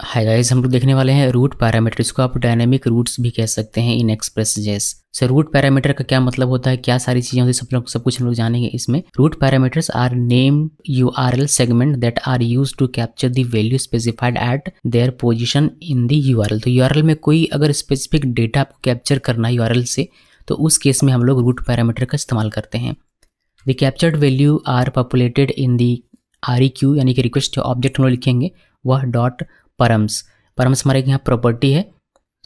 Hi guys, हम लोग देखने वाले हैं रूट पैरामीटर। इसको आप डायनेमिक रूट्स भी कह सकते हैं इन एक्सप्रेस.js। सो रूट पैरामीटर का क्या मतलब होता है, क्या सारी चीजें होती है, सब कुछ हम लोग जानेंगे इसमें। Route parameters are name URL segment that are used to capture the value specified at their position in the URL. तो यूआरएल में कोई अगर स्पेसिफिक डेटा आपको कैप्चर करना है यूआरएल से, तो उस केस में हम लोग रूट पैरामीटर का इस्तेमाल करते हैं। The captured value are populated in the REQ यानी कि रिक्वेस्ट ऑब्जेक्ट हम लोग लिखेंगे वह डॉट परम्स हमारे यहाँ प्रॉपर्टी है।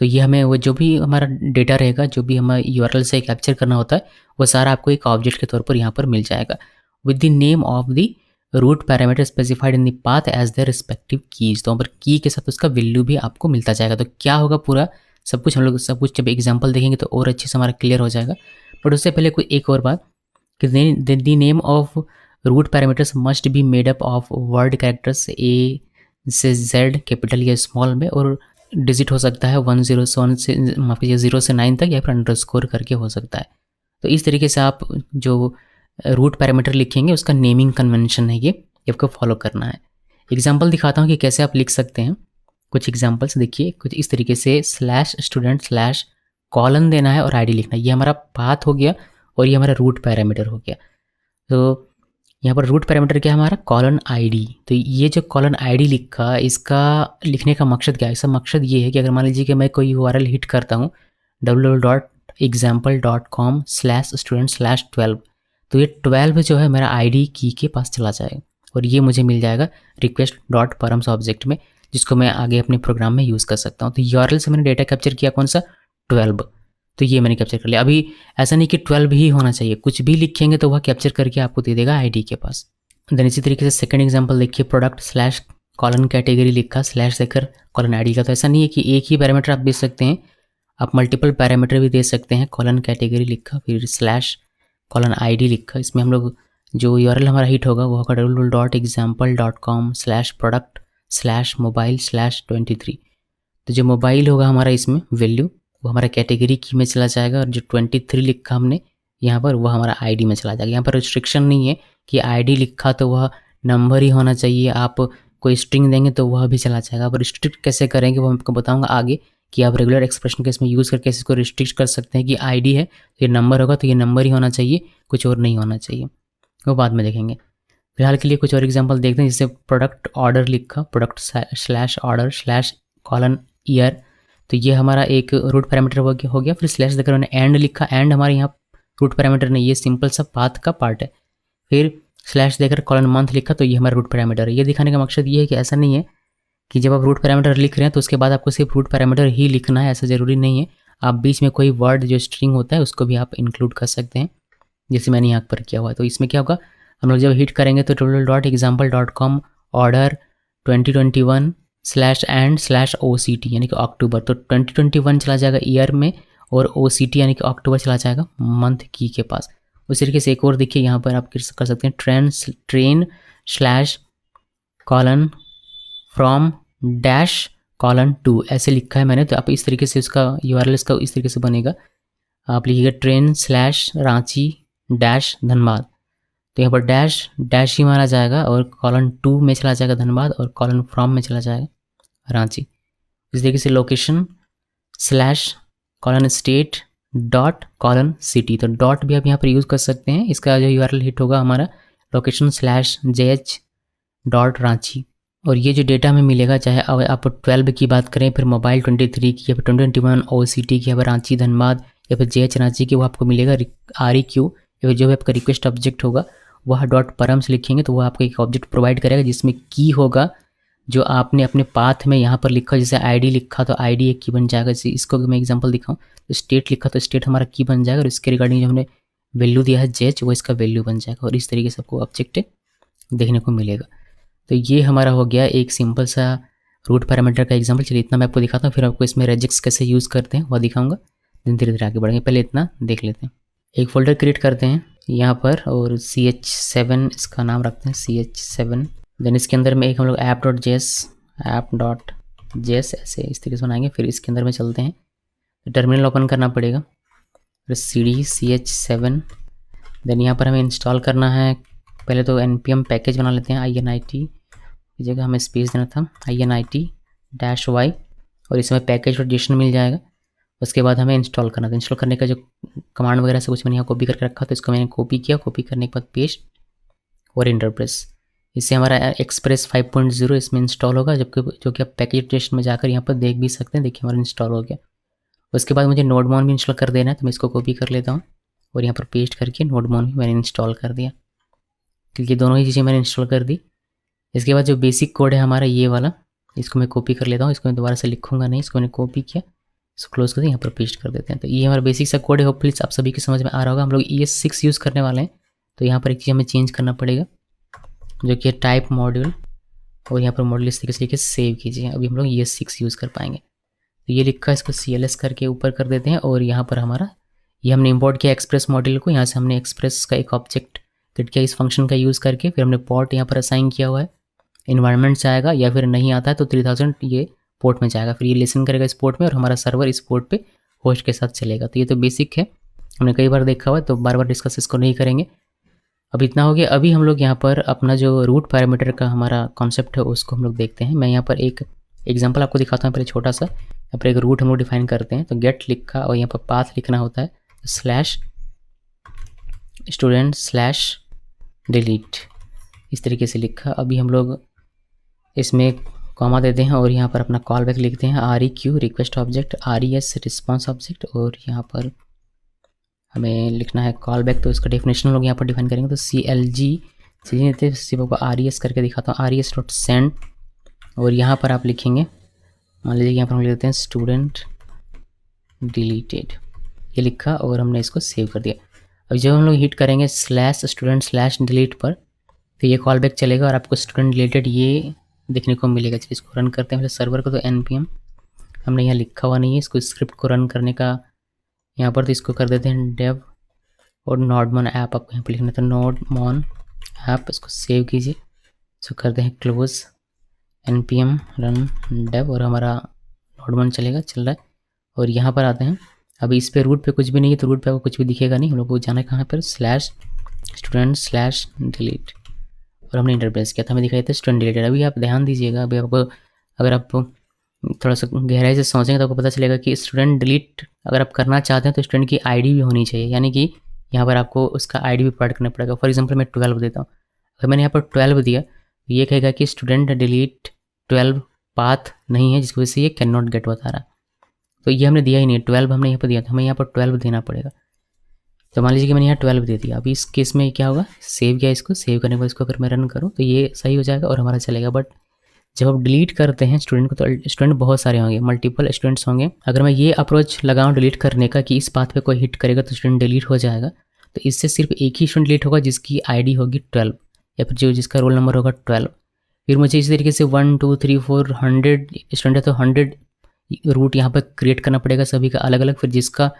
तो ये हमें वो जो भी हमारा डेटा रहेगा, जो भी हमें यूआरएल से कैप्चर करना होता है, वो सारा आपको एक ऑब्जेक्ट के तौर पर यहाँ पर मिल जाएगा with the name of the route parameter specified in the path as the respective keys. तो वहाँ पर की के साथ उसका वैल्यू भी आपको मिलता जाएगा। तो क्या होगा पूरा सब कुछ हम लोग जब एग्जाम्पल देखेंगे तो और अच्छे से हमारा क्लियर हो जाएगा। बट उससे पहले कोई एक और बात कि the name of route parameters must be made up of word characters A से Z कैपिटल या स्मॉल में, और डिजिट हो सकता है 1 से माफ कीजिए 0 से 9 तक, या फिर अंडरस्कोर करके हो सकता है। तो इस तरीके से आप जो रूट पैरामीटर लिखेंगे उसका नेमिंग कन्वेंशन है, ये आपको फॉलो करना है। एग्जाम्पल दिखाता हूँ कि कैसे आप लिख सकते हैं। कुछ एग्जाम्पल्स देखिए, कुछ इस तरीके से /student/ कॉलन देना है और ID लिखना है। ये हमारा पाथ हो गया और ये हमारा रूट पैरामीटर हो गया। तो यहाँ पर रूट पैरामीटर क्या है हमारा, कॉलन ID। तो ये जो कॉलन ID लिखा, इसका लिखने का मकसद क्या है? इसका मकसद ये है कि अगर मान लीजिए कि मैं कोई URL हिट करता हूँ www.example.com/student/12, तो ये 12 जो है मेरा ID की के पास चला जाएगा और ये मुझे मिल जाएगा request.params ऑब्जेक्ट में, जिसको मैं आगे अपने प्रोग्राम में यूज़ कर सकता हूँ। तो URL से मैंने डेटा कैप्चर किया कौन सा, 12। तो ये मैंने कैप्चर कर लिया। अभी ऐसा नहीं कि 12 ही होना चाहिए, कुछ भी लिखेंगे तो वह कैप्चर करके आपको दे देगा ID के पास। देन इसी तरीके से सेकंड एग्जांपल देखिए, प्रोडक्ट/ कैटेगरी लिखा / देकर $ID का। तो ऐसा नहीं है कि एक ही पैरामीटर आप दे सकते हैं, आप मल्टीपल पैरामीटर भी दे सकते हैं। कैटेगरी लिखा, फिर /ID लिखा। इसमें हम लोग जो URL हमारा हिट होगा वो होगा www.example.com/product/mobile/23। तो जो मोबाइल होगा हमारा इसमें वैल्यू, वो हमारा कैटेगरी की में चला जाएगा, और जो 23 लिखा हमने यहाँ पर वो हमारा ID में चला जाएगा। यहाँ पर रिस्ट्रिक्शन नहीं है कि ID लिखा तो वह नंबर ही होना चाहिए, आप कोई स्ट्रिंग देंगे तो वह भी चला जाएगा। आप रिस्ट्रिक्ट कैसे करेंगे वो मैं आपको बताऊंगा आगे, कि आप रेगुलर एक्सप्रेशन के इसमें यूज़ करके इसको रिस्ट्रिक्ट कर सकते हैं कि ID है तो ये नंबर होगा, तो ये नंबर ही होना चाहिए, कुछ और नहीं होना चाहिए, वो बाद में देखेंगे। फिलहाल के लिए कुछ और एग्जाम्पल देखते हैं। जैसे प्रोडक्ट ऑर्डर लिखा, प्रोडक्ट/order/:year। तो ये हमारा एक रूट पैरामीटर हो गया। फिर स्लैश देकर मैंने एंड लिखा, एंड हमारे यहाँ रूट पैरामीटर नहीं, ये सिंपल सा पाथ का पार्ट है। फिर स्लैश देकर :मंथ लिखा, तो ये हमारा रूट पैरामीटर है। ये दिखाने का मकसद ये है कि ऐसा नहीं है कि जब आप रूट पैरामीटर लिख रहे हैं तो उसके बाद आपको सिर्फ रूट पैरामीटर ही लिखना है, ऐसा ज़रूरी नहीं है। आप बीच में कोई वर्ड जो स्ट्रिंग होता है उसको भी आप इंक्लूड कर सकते हैं, जैसे मैंने यहाँ पर किया हुआ है। तो इसमें क्या होगा, हम लोग जब हिट करेंगे तो www.example.com order 2021/and/OCT यानी कि अक्टूबर, तो 2021 चला जाएगा ईयर में, और OCT यानी कि अक्टूबर चला जाएगा मंथ की के पास। उस तरीके से एक और देखिए, यहाँ पर आप कर सकते हैं train/from-:2 ऐसे लिखा है मैंने। तो आप इस तरीके से उसका URL इसका इस तरीके से बनेगा, आप लिखिएगा train/रांची-धनबाद। तो यहाँ पर डैश ही मारा जाएगा, और :2 में चला जाएगा धनबाद, और :from में चला जाएगा रांची। इस तरीके से लोकेशन /state.:city, तो डॉट भी आप यहाँ पर यूज़ कर सकते हैं। इसका जो URL हिट होगा हमारा location/jh.ranchi। और ये जो डेटा हमें मिलेगा, चाहे आप 12 की बात करें, फिर मोबाइल 23 की, या फिर 2021 OCT की, या फिर रांची धनबाद, या फिर JH रांची की, वो आपको मिलेगा REQ, या फिर जो भी आपका रिक्वेस्ट ऑब्जेक्ट होगा वह .params लिखेंगे तो वह आपको एक ऑब्जेक्ट प्रोवाइड करेगा जिसमें की होगा जो आपने अपने पाथ में यहाँ पर लिखा। जैसे ID लिखा तो ID एक की बन जाएगा। जैसे इसको मैं एग्जांपल दिखाऊं तो स्टेट लिखा तो स्टेट हमारा की बन जाएगा, और इसके रिगार्डिंग जो हमने वैल्यू दिया है JH, वो इसका वैल्यू बन जाएगा, और इस तरीके से आपको ऑब्जेक्ट देखने को मिलेगा। तो ये हमारा हो गया एक सिंपल सा रूट पैरामीटर का एग्जाम्पल। चलिए इतना मैं आपको दिखाता हूँ, फिर आपको इसमें रेजिक्स कैसे यूज़ करते हैं वह दिखाऊंगा, धीरे धीरे आगे बढ़ेंगे। पहले इतना देख लेते हैं। एक फोल्डर क्रिएट करते हैं यहाँ पर, और CH7 इसका नाम रखते हैं, CH7। देन इसके अंदर में एक हम लोग app.js ऐसे इस तरीके से बनाएंगे। फिर इसके अंदर में चलते हैं, टर्मिनल ओपन करना पड़ेगा, फिर CD CH7। देन यहाँ पर हमें इंस्टॉल करना है, पहले तो npm पैकेज बना लेते हैं, init की जगह हमें स्पेस देना था, init -y और इसमें पैकेज और जेसन मिल जाएगा। उसके बाद हमें इंस्टॉल करना था। इंस्टॉल करने का जो कमांड वगैरह से कुछ मैंने यहाँ कॉपी करके रखा, तो इसको मैंने कॉपी किया। कॉपी करने के बाद पेस्ट और इंटर प्रेस। इससे हमारा एक्सप्रेस 5.0 इसमें इंस्टॉल होगा, जबकि जो कि आप पैकेज जेसन में जाकर यहाँ पर देख भी सकते हैं। देखिए हमारा इंस्टॉल हो गया। उसके बाद मुझे नोडमोन भी इंस्टॉल कर देना है, तो मैं इसको कॉपी कर लेता हूँ और यहाँ पर पेस्ट करके नोडमोन भी मैंने इंस्टॉल कर दिया, क्योंकि दोनों ही चीज़ें मैंने इंस्टॉल कर दी। इसके बाद जो बेसिक कोड है हमारा ये वाला, इसको मैं कॉपी कर लेता हूँ। इसको मैं दोबारा से लिखूंगा नहीं, इसको मैंने कॉपी किया, इसको क्लोज कर दिया, यहाँ पर पेस्ट कर देते हैं। तो ये हमारा बेसिक सा कोड है। होपफुली आप सभी की समझ में आ रहा होगा। हम लोग ES6 यूज़ करने वाले हैं, तो यहाँ पर एक चीज़ हमें चेंज करना पड़ेगा, जो कि है टाइप मॉड्यूल, और यहाँ पर मॉड्यूल इस तरीके से लिखे सेव कीजिए। अभी हम लोग ES6 यूज़ कर पाएंगे। तो ये लिखा, इसको CLS करके ऊपर कर देते हैं। और यहाँ पर हमारा ये हमने इंपोर्ट किया एक्सप्रेस मॉड्यूल को। यहाँ से हमने एक्सप्रेस का एक ऑब्जेक्ट क्रिएट किया इस फंक्शन का यूज़ करके। फिर हमने पोर्ट यहाँ पर असाइन किया हुआ है, इन्वायरमेंट से आएगा, या फिर नहीं आता है तो 3000 ये पोर्ट में जाएगा। फिर ये लिसन करेगा इस पोर्ट में, और हमारा सर्वर इस पोर्ट पे होस्ट के साथ चलेगा। तो ये तो बेसिक है, हमने कई बार देखा हुआ है, तो बार बार डिस्कस इसको नहीं करेंगे। अब इतना हो गया। अभी हम लोग यहाँ पर अपना जो रूट पैरामीटर का हमारा कॉन्सेप्ट है उसको हम लोग देखते हैं। मैं यहाँ पर एक एग्जाम्पल आपको दिखाता हूँ पहले छोटा सा। यहाँ पर एक रूट हम लोग डिफाइन करते हैं। तो गेट लिखा और यहाँ पर पाथ लिखना होता है /student/delete, इस तरीके से लिखा। अभी हम लोग इसमें कॉमा देते हैं और यहाँ पर अपना कॉल बैक लिखते हैं REQ request object, RES response object, और यहाँ पर हमें लिखना है कॉल बैक। तो इसका डेफिनेशन लोग यहाँ पर डिफाइन करेंगे। तो CLG सिर्फ आपको RES करके दिखाता हूँ, RES.send, और यहाँ पर आप लिखेंगे, मान लीजिए यहाँ पर हम लिख देते हैं स्टूडेंट डिलीटेड, ये लिखा और हमने इसको सेव कर दिया। अब जब हम लोग हिट करेंगे /student/delete पर, तो ये कॉल बैक चलेगा और आपको स्टूडेंट डिलीटेड ये देखने को मिलेगा। चलिए इसको रन करते हैं पहले सर्वर को। तो npm हमने यहाँ लिखा हुआ नहीं है, इसको स्क्रिप्ट को रन करने का यहाँ पर, तो इसको कर देते हैं dev और nodemon ऐप आपको यहाँ पर लिखना था, nodemon ऐप। इसको सेव कीजिए, इसको करते हैं क्लोज, npm run dev, और हमारा nodemon चलेगा, चल रहा है। और यहाँ पर आते हैं। अभी इस पे रूट पे कुछ भी नहीं है, तो रूट पे आपको कुछ भी दिखेगा नहीं। हम लोग को जाना है कहाँ पर, /student/delete, और हमने इंटरप्रेस किया था, हमें दिखाई था स्टूडेंट डिलीटेड। अभी आप ध्यान दीजिएगा, अभी आपको अगर आप थोड़ा सा गहराई से सोचेंगे तो आपको पता चलेगा कि स्टूडेंट डिलीट अगर आप करना चाहते हैं तो स्टूडेंट की ID भी होनी चाहिए, यानी कि यहाँ पर आपको उसका ID भी प्रोवाइड करना पड़ेगा। फॉर एग्जांपल मैं 12 देता हूँ। अगर मैंने यहाँ पर 12 दिया, तो ये कहेगा कि स्टूडेंट डिलीट 12 पाथ नहीं है, जिसकी वजह से ये कैन नॉट गेट बता रहा। तो ये हमने दिया ही नहीं है, 12 हमने यहाँ पर दिया था, हमें यहाँ पर 12 देना पड़ेगा। तो मान लीजिए कि मैंने यहाँ 12 दे दिया। अभी इस केस में क्या होगा, सेव किया, इसको सेव करने के बाद इसको अगर मैं रन करूँ तो ये सही हो जाएगा और हमारा चलेगा। बट जब आप डिलीट करते हैं स्टूडेंट को, तो स्टूडेंट बहुत सारे होंगे, मल्टीपल स्टूडेंट्स होंगे। अगर मैं ये अप्रोच लगाऊँ डिलीट करने का कि इस पाथ पे कोई हिट करेगा तो स्टूडेंट डिलीट हो जाएगा, तो इससे सिर्फ एक ही स्टूडेंट डिलीट होगा जिसकी ID होगी 12, या फिर जो जिसका रोल नंबर होगा 12। फिर मुझे इसी तरीके से 1 2 3 4 100 स्टूडेंट है तो 100 रूट यहाँ पर क्रिएट करना पड़ेगा सभी का अलग अलग। फिर जिसका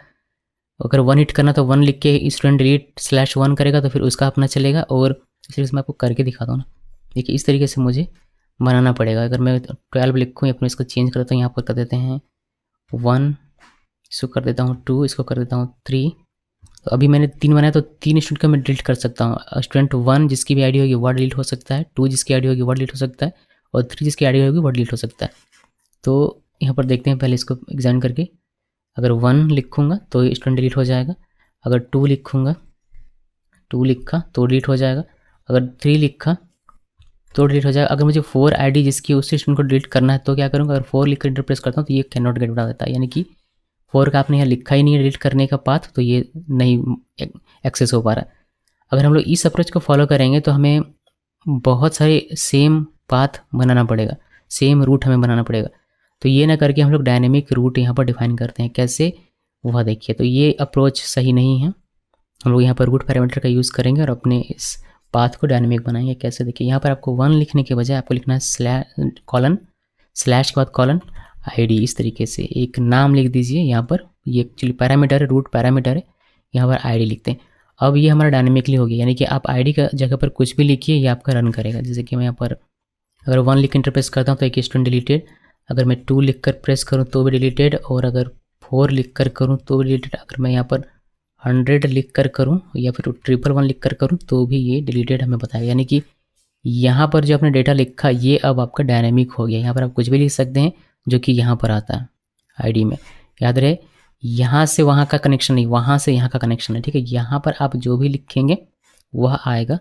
अगर 1 हिट करना तो 1 लिख के स्टूडेंट डिलीट /1 करेगा, तो फिर उसका अपना चलेगा। और इस तरीके से मैं आपको करके दिखाता हूँ ना, देखिए इस तरीके से मुझे बनाना पड़ेगा। अगर मैं 12 लिखूँ या फिर इसको चेंज करता हूँ, यहाँ पर कर देते हैं 1, इसको कर देता हूँ 2, इसको कर देता हूँ 3। तो अभी मैंने 3 बनाया, तो 3 स्टूडेंट का मैं डिलीट कर सकता हूँ। स्टूडेंट 1 जिसकी भी ID होगी वो डिलीट हो सकता है, 2 जिसकी ID होगी वो डिलीट हो सकता है, और 3 जिसकी ID होगी वो डिलीट हो सकता है। तो यहाँ पर देखते हैं पहले इसको एग्जामिन करके। अगर 1 लिखूँगा तो स्टूडेंट डिलीट हो जाएगा, अगर 2 लिखूँगा, 2 लिखा तो डिलीट हो जाएगा, अगर 3 लिखा तो डिलीट हो जाएगा। अगर मुझे 4 ID जिसकी उसी स्टूडेंट को डिलीट करना है तो क्या करूँगा, अगर 4 लिख कर इंटर प्रेस करता हूँ तो ये कैन नॉट गेट बता देता है, यानी कि 4 का आपने यहाँ लिखा ही नहीं है डिलीट करने का पाथ, तो ये नहीं एक्सेस हो पा रहा है। अगर हम लोग इस अप्रोच को फॉलो करेंगे तो हमें बहुत सारे सेम पाथ बनाना पड़ेगा, सेम रूट हमें बनाना पड़ेगा। तो ये ना करके हम लोग डायनेमिक रूट यहाँ पर डिफाइन करते हैं, कैसे वह देखिए। तो ये अप्रोच सही नहीं है। हम लोग यहाँ पर रूट पैरामीटर का यूज़ करेंगे और अपने इस पाथ को डायनेमिक बनाएंगे। कैसे देखिए, यहाँ पर आपको 1 लिखने के बजाय आपको लिखना है स्लैश के बाद कॉलन ID, इस तरीके से एक नाम लिख दीजिए। यहाँ पर ये एक्चुअली पैरामीटर है, रूट पैरामीटर है, यहाँ पर ID लिखते हैं। अब ये हमारा डायनेमिकली हो गया, यानी कि आप ID का जगह पर कुछ भी लिखिए, ये आपका रन करेगा। जैसे कि मैं यहाँ पर अगर 1 लिख इंटर प्रेस करता हूँ तो एक स्टूडेंट डिलीटेड, अगर मैं 2 लिख कर प्रेस करूँ तो भी डिलीटेड, और अगर 4 लिख कर करूँ तो भी डिलीटेड। अगर मैं यहाँ पर 100 लिख कर करूँ या फिर 111 लिख कर करूँ तो भी ये डिलीटेड हमें बताएगा, यानी कि यहाँ पर जो आपने डेटा लिखा ये अब आपका डायनेमिक हो गया। यहाँ पर आप कुछ भी लिख सकते हैं जो कि यहाँ पर आता है आईडी में। याद रहे यहाँ से वहाँ का कनेक्शन नहीं, वहाँ से यहाँ का कनेक्शन है, ठीक है। यहाँ पर आप जो भी लिखेंगे वह आएगा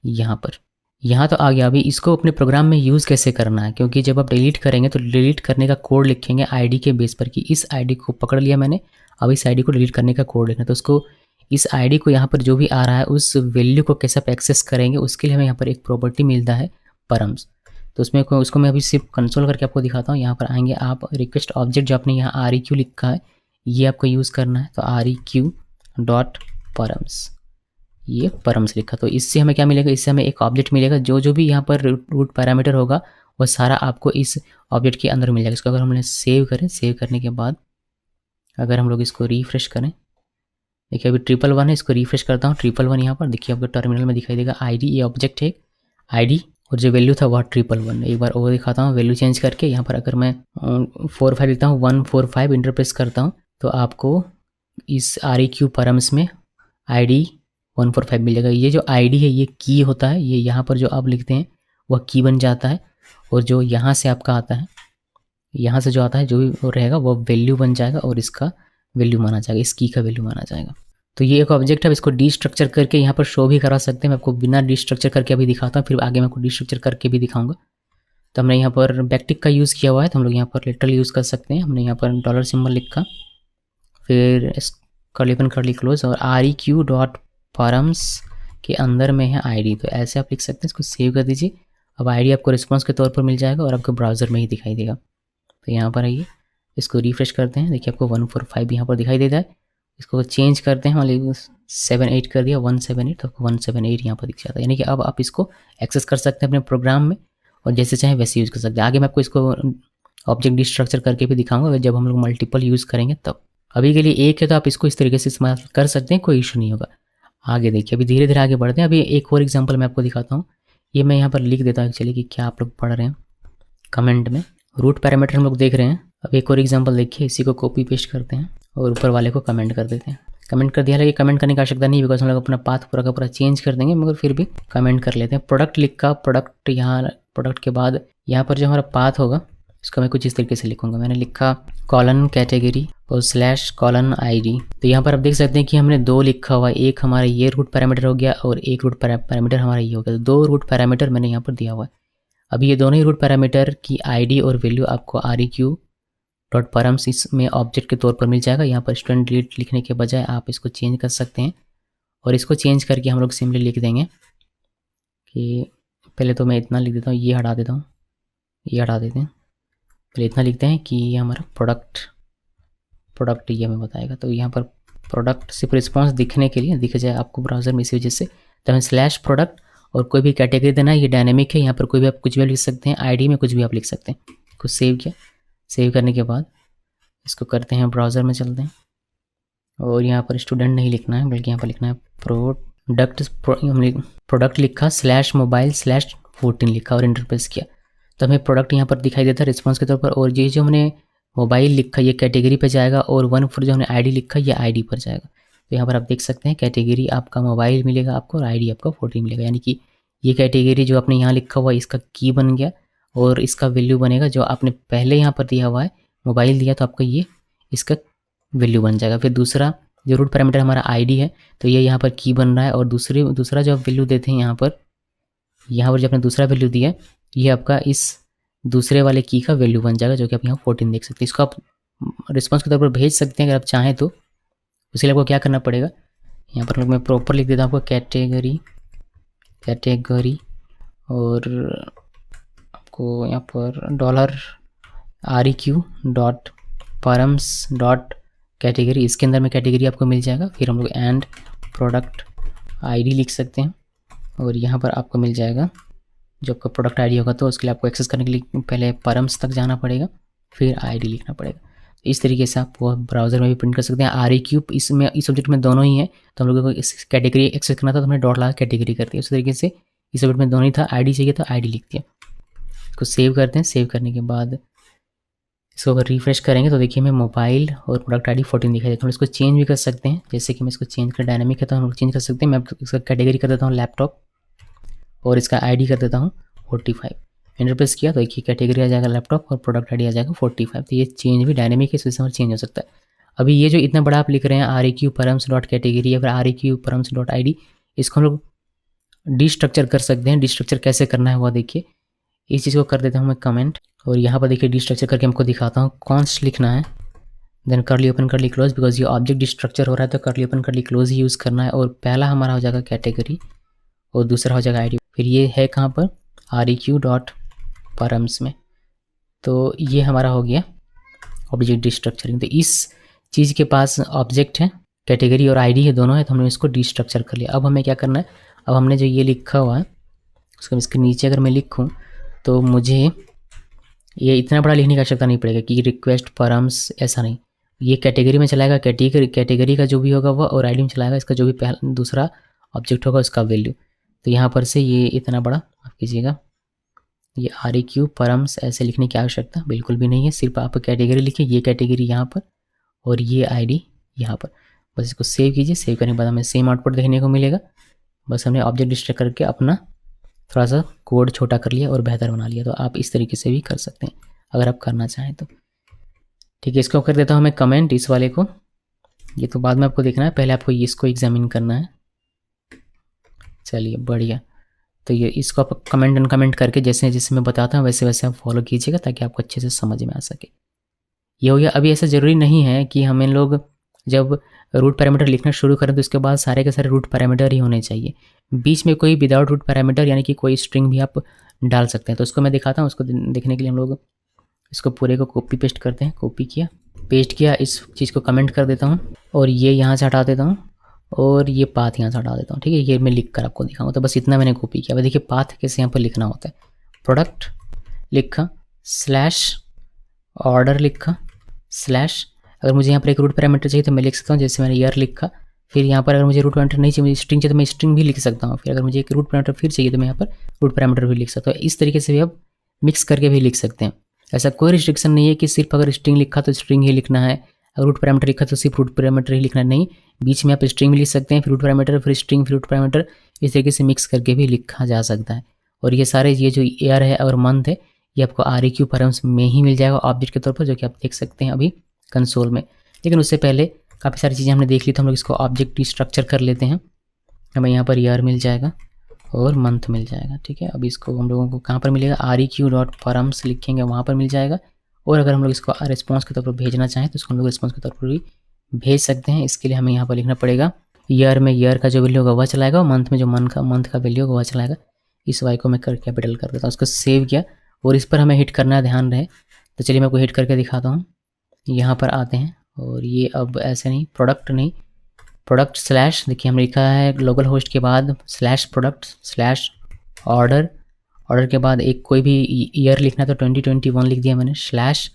यहाँ पर। यहाँ तो आ गया। अभी इसको अपने प्रोग्राम में यूज़ कैसे करना है, क्योंकि जब आप डिलीट करेंगे तो डिलीट करने का कोड लिखेंगे आईडी के बेस पर कि इस आईडी को पकड़ लिया मैंने, अब इस आईडी को डिलीट करने का कोड लिखना है। तो उसको इस आईडी को यहाँ पर जो भी आ रहा है उस वैल्यू को कैसे आप एक्सेस करेंगे, उसके लिए हमें यहाँ पर एक प्रॉपर्टी मिलता है परम्स। तो उसमें उसको मैं अभी सिर्फ कंसोल करके आपको दिखाता हूँ। यहाँ पर आएंगे आप, रिक्वेस्ट ऑब्जेक्ट जो आपने यहाँ REQ लिखा है ये आपको यूज़ करना है। तो REQ डॉट परम्स, ये परम्स लिखा। तो इससे हमें क्या मिलेगा, इससे हमें एक ऑब्जेक्ट मिलेगा। जो भी यहाँ पर रूट पैरामीटर होगा वो सारा आपको इस ऑब्जेक्ट के अंदर मिल जाएगा। इसको अगर हमने सेव करें, सेव करने के बाद अगर हम लोग इसको रिफ्रेश करें, देखिए अभी 111 है, इसको रिफ्रेश करता हूँ 111 यहाँ पर देखिए आपको टर्मिनल में दिखाई देगा। आईडी ये ऑब्जेक्ट है आईडी, और जो वैल्यू था वह 111। एक बार और दिखाता हूँ वैल्यू चेंज करके। यहाँ पर अगर मैं 45 लिखता हूँ, 145 इंटरप्रेस करता हूँ तो आपको इस REQ परम्स में आईडी 145 मिल जाएगा। ये जो आईडी है ये की होता है, ये यहाँ पर जो आप लिखते हैं वह की बन जाता है, और जो यहाँ से आपका आता है, यहाँ से जो आता है जो भी रहेगा वो वैल्यू बन जाएगा और इसका वैल्यू माना जाएगा, इस की का वैल्यू माना जाएगा। तो ये एक ऑब्जेक्ट है, इसको डीस्ट्रक्चर करके यहाँ पर शो भी करा सकते हैं। मैं आपको बिना डीस्ट्रक्चर करके अभी दिखाता हूँ, फिर आगे मैं आपको डीस्ट्रक्चर करके भी दिखाऊंगा। तो हमने यहाँ पर बैकटिक का यूज़ किया हुआ है, तो हम लोग यहाँ पर लिटरल यूज़ कर सकते हैं। हमने यहाँ पर डॉलर सिंबल लिखा, फिर कर्ली ओपन कर्ली क्लोज, और REQ डॉट परम्स के अंदर में है आईडी। तो ऐसे आप लिख सकते हैं। इसको सेव कर दीजिए। अब आईडी आपको रिस्पॉन्स के तौर पर मिल जाएगा और आपको ब्राउज़र में ही दिखाई देगा। तो यहाँ पर आइए, इसको रिफ्रेश करते हैं, देखिए आपको 145 यहाँ पर दिखाई देता है। इसको चेंज करते हैं, मान लीजिए 78 कर दिया, 178, तो आपको 178 यहाँ पर दिख जाता है। यानी कि अब आप इसको एक्सेस कर सकते हैं अपने प्रोग्राम में और जैसे चाहे वैसे यूज़ कर सकते हैं। आगे मैं आपको इसको ऑब्जेक्ट डिस्ट्रक्चर करके भी दिखाऊंगा जब हम लोग मल्टीपल यूज़ करेंगे तब। अभी के लिए एक है तो आप इसको इस तरीके से इस्तेमाल कर सकते हैं, कोई इशू नहीं होगा। आगे देखिए, अभी धीरे धीरे आगे बढ़ते हैं। अभी एक और एग्जाम्पल मैं आपको दिखाता हूँ। ये मैं यहाँ पर लिख देता हूँ चलिए कि क्या आप लोग पढ़ रहे हैं कमेंट में। रूट पैरामीटर हम लोग देख रहे हैं। अब एक और एग्जांपल देखिए, इसी को कॉपी पेस्ट करते हैं और ऊपर वाले को कमेंट कर देते हैं। कमेंट कर दिया, हालांकि कमेंट करने की आवश्यकता नहीं, बिकॉज हम लोग अपना पाथ पूरा का पूरा चेंज कर देंगे, मगर फिर भी कमेंट कर लेते हैं। प्रोडक्ट लिखा, प्रोडक्ट यहाँ, प्रोडक्ट के बाद यहाँ पर जो हमारा पाथ होगा इसको मैं कुछ इस तरीके से लिखूंगा। मैंने लिखा कॉलन कैटेगरी और स्लैश कॉलन आईडी। तो यहाँ पर आप देख सकते हैं कि हमने दो लिखा हुआ है, एक हमारा ये रूट पैरामीटर हो गया और एक रूट पैरामीटर हमारा ये हो गया। तो दो रूट पैरामीटर मैंने यहाँ पर दिया हुआ है। अभी ये दोनों ही रूट पैरामीटर की आईडी और वैल्यू आपको REQ डॉट परम्स इसमें ऑब्जेक्ट के तौर पर मिल जाएगा। यहाँ पर स्टूडेंट डिलीट लिखने के बजाय आप इसको चेंज कर सकते हैं, और इसको चेंज करके हम लोग सिंपली लिख देंगे कि पहले तो मैं इतना लिख देता हूँ, ये हटा देता हूँ, ये हटा देते हैं। पहले इतना लिखते हैं कि ये हमारा प्रोडक्ट ये हमें बताएगा। तो यहाँ पर प्रोडक्ट सिर्फ रिस्पॉन्स दिखने के लिए दिख जाए आपको ब्राउज़र में, इसी वजह से तो हमें स्लैश प्रोडक्ट और कोई भी कैटेगरी देना है। ये डायनेमिक है, यहाँ पर कोई भी आप कुछ भी लिख सकते हैं, आईडी में कुछ भी आप लिख सकते हैं। कुछ सेव किया, सेव करने के बाद इसको करते हैं, ब्राउज़र में चलते हैं और यहाँ पर स्टूडेंट नहीं लिखना है, बल्कि यहाँ पर लिखना है प्रोडक्ट लिखा स्लैश मोबाइल स्लैश 14 लिखा और इंटरप्रेस किया। तो हमें प्रोडक्ट यहाँ पर दिखाई देता है रिस्पॉन्स के तौर पर, और ये जो हमने मोबाइल लिखा ये कैटेगरी पर जाएगा, और 14 जो हमने आईडी लिखा ये आईडी पर जाएगा। तो यहाँ पर आप देख सकते हैं कैटेगरी आपका मोबाइल मिलेगा आपको और आईडी आपका 14 मिलेगा। यानी कि ये कैटेगरी जो आपने यहाँ लिखा हुआ है इसका की बन गया, और इसका वैल्यू बनेगा जो आपने पहले यहाँ पर दिया हुआ है मोबाइल दिया, तो आपका ये इसका वैल्यू बन जाएगा। फिर दूसरा जो रूट पैरामीटर हमारा आईडी है, तो ये यहाँ पर की बन रहा है, और दूसरा जो आप वैल्यू देते हैं यहाँ पर जो आपने दूसरा वैल्यू दिया है ये आपका इस दूसरे वाले की का वैल्यू बन जाएगा, जो कि आप यहाँ 14 देख सकते हैं। इसको आप रिस्पॉन्स के तौर पर भेज सकते हैं अगर आप चाहें तो। उसके लिए आपको क्या करना पड़ेगा, यहाँ पर मैं प्रॉपर लिख देता हूँ आपको कैटेगरी और आपको यहाँ पर $REQ dot params dot category, इसके अंदर में कैटेगरी आपको मिल जाएगा। फिर हम लोग एंड प्रोडक्ट आईडी लिख सकते हैं, और यहाँ पर आपको मिल जाएगा जो आपका प्रोडक्ट आईडी होगा। तो उसके लिए आपको एक्सेस करने के लिए पहले परम्स तक जाना पड़ेगा, फिर आईडी लिखना पड़ेगा। इस तरीके से आप वो ब्राउज़र में भी प्रिंट कर सकते हैं। REQ इसमें इस सब्जेक्ट में दोनों ही है, तो हम लोगों को इस कैटेगरी एक्सेस करना था तो हमने डॉट लगा कैटेगरी कर दिया। उसी तरीके से इस सब्जेक्ट में दोनों ही था, आईडी चाहिए तो आईडी लिख दिया। इसको सेव करते हैं, सेव करने के बाद इसको अगर रिफ्रेश करेंगे तो देखिए हमें मोबाइल और प्रोडक्ट आईडी 14 दिखाई देता है। हम इसको चेंज भी कर सकते हैं, जैसे कि मैं इसको चेंज कर डायनामिक है तो हम लोग चेंज कर सकते हैं। मैं इसका कैटेगरी कर देता हूँ लैपटॉप, और इसका आईडी कर देता हूँ 45। एंटर प्रेस किया तो एक ही कैटेगरी आ जाएगा लैपटॉप और प्रोडक्ट आईडी आ जाएगा 45। तो ये चेंज भी डायनेमिक है, इस वजह से चेंज हो सकता है। अभी ये जो इतना बड़ा आप लिख रहे हैं REQ परम्स डॉट कैटेगरी या फिर REQ परम्स डॉट ID, इसको हम लोग डिस्ट्रक्चर कर सकते हैं। डिस्ट्रक्चर कैसे करना है वो देखिए, इस चीज़ को कर देता हूँ मैं कमेंट, और यहाँ पर देखिए डिस्ट्रक्चर करके हमको दिखाता हूँ। कॉन्स्ट लिखना है, देन करली ओपन करली क्लोज, बिकॉज ये ऑब्जेक्ट डिस्ट्रक्चर हो रहा है तो करली ओपन करली क्लोज ही यूज़ करना है। और पहला हमारा हो जाएगा कैटेगरी और दूसरा हो जाएगा आईडी। फिर ये है कहाँ पर, REQ डॉट परम्स में। तो ये हमारा हो गया ऑब्जेक्ट डिस्ट्रक्चरिंग। तो इस चीज़ के पास ऑब्जेक्ट है, कैटेगरी और आईडी है, दोनों है, तो हमने इसको डिस्ट्रक्चर कर लिया। अब हमें क्या करना है, अब हमने जो ये लिखा हुआ है उसको इसके नीचे अगर मैं लिखूँ तो मुझे ये इतना बड़ा लिखने की आवश्यकता नहीं पड़ेगा कि रिक्वेस्ट परम्स, ऐसा नहीं। ये कैटेगरी में चलाएगा, कैटेगरी का जो भी होगा वो, और आईडी में चलाएगा इसका जो भी पहला दूसरा ऑब्जेक्ट होगा उसका वैल्यू। तो यहाँ पर से ये इतना बड़ा आप कीजिएगा, ये REQ परम्स ऐसे लिखने की आवश्यकता बिल्कुल भी नहीं है। सिर्फ आप कैटेगरी लिखिए, ये कैटेगरी यहाँ पर और ये आईडी यहाँ पर। बस इसको सेव कीजिए, सेव करने के बाद हमें सेम आउटपुट देखने को मिलेगा। बस हमने ऑब्जेक्ट डिस्ट्रक्ट करके अपना थोड़ा सा कोड छोटा कर लिया और बेहतर बना लिया। तो आप इस तरीके से भी कर सकते हैं अगर आप करना चाहें तो। ठीक है, इसको कर देता हूँ मैं कमेंट, इस वाले को। ये तो बाद में आपको देखना है, पहले आपको इसको एग्जामिन करना है। चलिए बढ़िया। तो ये इसको आप कमेंट अनकमेंट करके जैसे जैसे मैं बताता हूँ वैसे वैसे आप फॉलो कीजिएगा ताकि आपको अच्छे से समझ में आ सके। ये हो गया। अभी ऐसा ज़रूरी नहीं है कि हमें लोग जब रूट पैरामीटर लिखना शुरू करें तो उसके बाद सारे के सारे रूट पैरामीटर ही होने चाहिए। बीच में कोई विदाउट रूट पैरामीटर यानी कि कोई स्ट्रिंग भी आप डाल सकते हैं। तो उसको मैं दिखाता हूँ। उसको देखने के लिए हम लोग इसको पूरे को कॉपी पेस्ट करते हैं। कॉपी किया, पेस्ट किया, इस चीज़ को कमेंट कर देता हूँ और ये यहाँ से हटा देता हूँ और ये पाथ यहाँ से हटा देता हूँ। ठीक है, ये मैं लिख कर आपको दिखाऊँ। तो बस इतना मैंने कॉपी किया। अब देखिए पाथ कैसे यहाँ पर लिखना होता है। प्रोडक्ट लिखा, स्लैश ऑर्डर लिखा, स्लैश, अगर मुझे यहाँ पर एक रूट पैरामीटर चाहिए तो मैं लिख सकता हूँ, जैसे मैंने ईयर लिखा। फिर यहाँ पर अगर मुझे रूट पैरामीटर नहीं चाहिए, मुझे स्ट्रिंग चाहिए तो मैं स्ट्रिंग भी लिख सकता हूँ। फिर अगर मुझे एक रूट पैरामीटर फिर चाहिए तो मैं यहाँ पर रूट पैरामीटर भी लिख सकता हूँ। इस तरीके से भी आप मिक्स करके भी लिख सकते हैं। ऐसा कोई रिस्ट्रिक्शन नहीं है कि सिर्फ अगर स्ट्रिंग लिखा तो स्ट्रिंग ही लिखना है, अगर रूट पैरामीटर लिखा तो सिर्फ रूट पैरामीटर ही लिखना नहीं। बीच में आप स्ट्रिंग भी लिख सकते हैं, फिर रूट पैरामीटर, फिर स्ट्रिंग, फिर रूट पैरामीटर, इस तरीके से मिक्स करके भी लिखा जा सकता है। और ये सारे ये जो ईयर है और मंथ है ये आपको REQ परम्स में ही मिल जाएगा ऑब्जेक्ट के तौर पर, जो कि आप देख सकते हैं अभी कंसोल में। लेकिन उससे पहले काफ़ी सारी चीज़ें हमने देख ली तो हम लोग इसको ऑब्जेक्ट स्ट्रक्चर कर लेते हैं। हमें यहाँ पर ईयर मिल जाएगा और मंथ मिल जाएगा। ठीक है, अब इसको हम लोगों को कहाँ पर मिलेगा, REQ डॉट परम्स लिखेंगे वहाँ पर मिल जाएगा। और अगर हम लोग इसको रिस्पॉन्स के तौर पर भेजना चाहें तो इसको हम लोग रिस्पॉन्स के तौर पर भी भेज सकते हैं। इसके लिए हमें यहाँ पर लिखना पड़ेगा, ईयर में ईयर का जो वैल्यू होगा वह चलाएगा और मंथ में जो मंथ का वैल्यू होगा वह चलाएगा। इस वाई को मैं कर कैपिटल कर देता हूँ। उसको सेव किया और इस पर हमें हिट करना है, ध्यान रहे। तो चलिए मैं आपको हिट करके दिखाता हूँ। यहाँ पर आते हैं और ये अब ऐसे नहीं, प्रोडक्ट नहीं, प्रोडक्ट स्लैश, देखिए हमने लिखा है लोकल होस्ट के बाद slash product slash order, order के बाद एक कोई भी ईयर लिखना तो 2021 लिख दिया मैंने, स्लैश,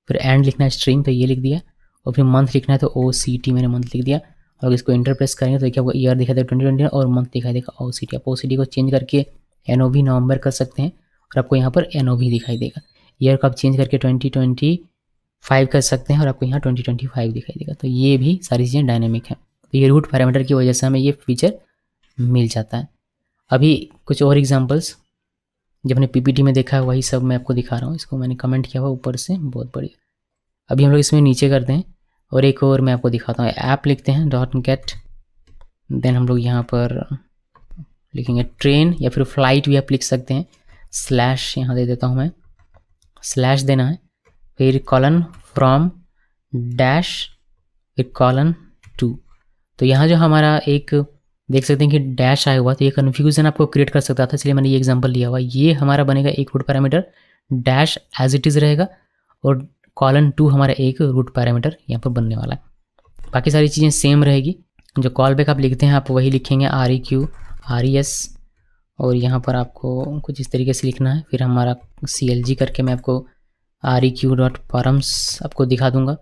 फिर एंड लिखना है स्ट्रिंग तो ये लिख दिया, और फिर मंथ लिखना है तो OCT मैंने मंथ लिख दिया। और इसको इंटर प्रेस करेंगे तो देखिए आपको ईयर दिखाई देगा 2021 और मंथ दिखाई देगा OCT। आप OCT को चेंज करके NOV नवंबर कर सकते हैं और आपको यहाँ पर NOV दिखाई देगा। ईयर को आप चेंज करके 2025 कर सकते हैं और आपको यहाँ 2025 दिखाई देगा। तो ये भी सारी चीज़ें डायनेमिक हैं। तो ये रूट पैरामीटर की वजह से हमें ये फीचर मिल जाता है। अभी कुछ और एग्जांपल्स जब हमने PPT में देखा है वही सब मैं आपको दिखा रहा हूँ। इसको मैंने कमेंट किया हुआ ऊपर से, बहुत बढ़िया। अभी हम लोग इसमें नीचे करते हैं और एक और मैं आपको दिखाता हूँ। ऐप लिखते हैं .get, देन हम लोग यहाँ पर लिखेंगे ट्रेन या फिर फ्लाइट भी आप लिख सकते हैं। स्लैश यहाँ दे देता हूँ मैं, स्लैश देना है, फिर कॉलन फ्रॉम डैश, फिर कॉलन टू। तो यहाँ जो हमारा एक देख सकते हैं कि डैश आया हुआ तो ये कन्फ्यूजन आपको क्रिएट कर सकता था, इसलिए मैंने ये एग्जांपल लिया हुआ। ये हमारा बनेगा एक route parameter, dash as it is रहेगा और कॉलन टू हमारा एक रूट पैरामीटर यहाँ पर बनने वाला है। बाकी सारी चीज़ें सेम रहेगी। जो कॉल बैक आप लिखते हैं आप वही लिखेंगे, REQ RES, और यहाँ पर आपको कुछ इस तरीके से लिखना है। फिर हमारा CLG करके मैं आपको REQ डॉट परम्स आपको दिखा दूंगा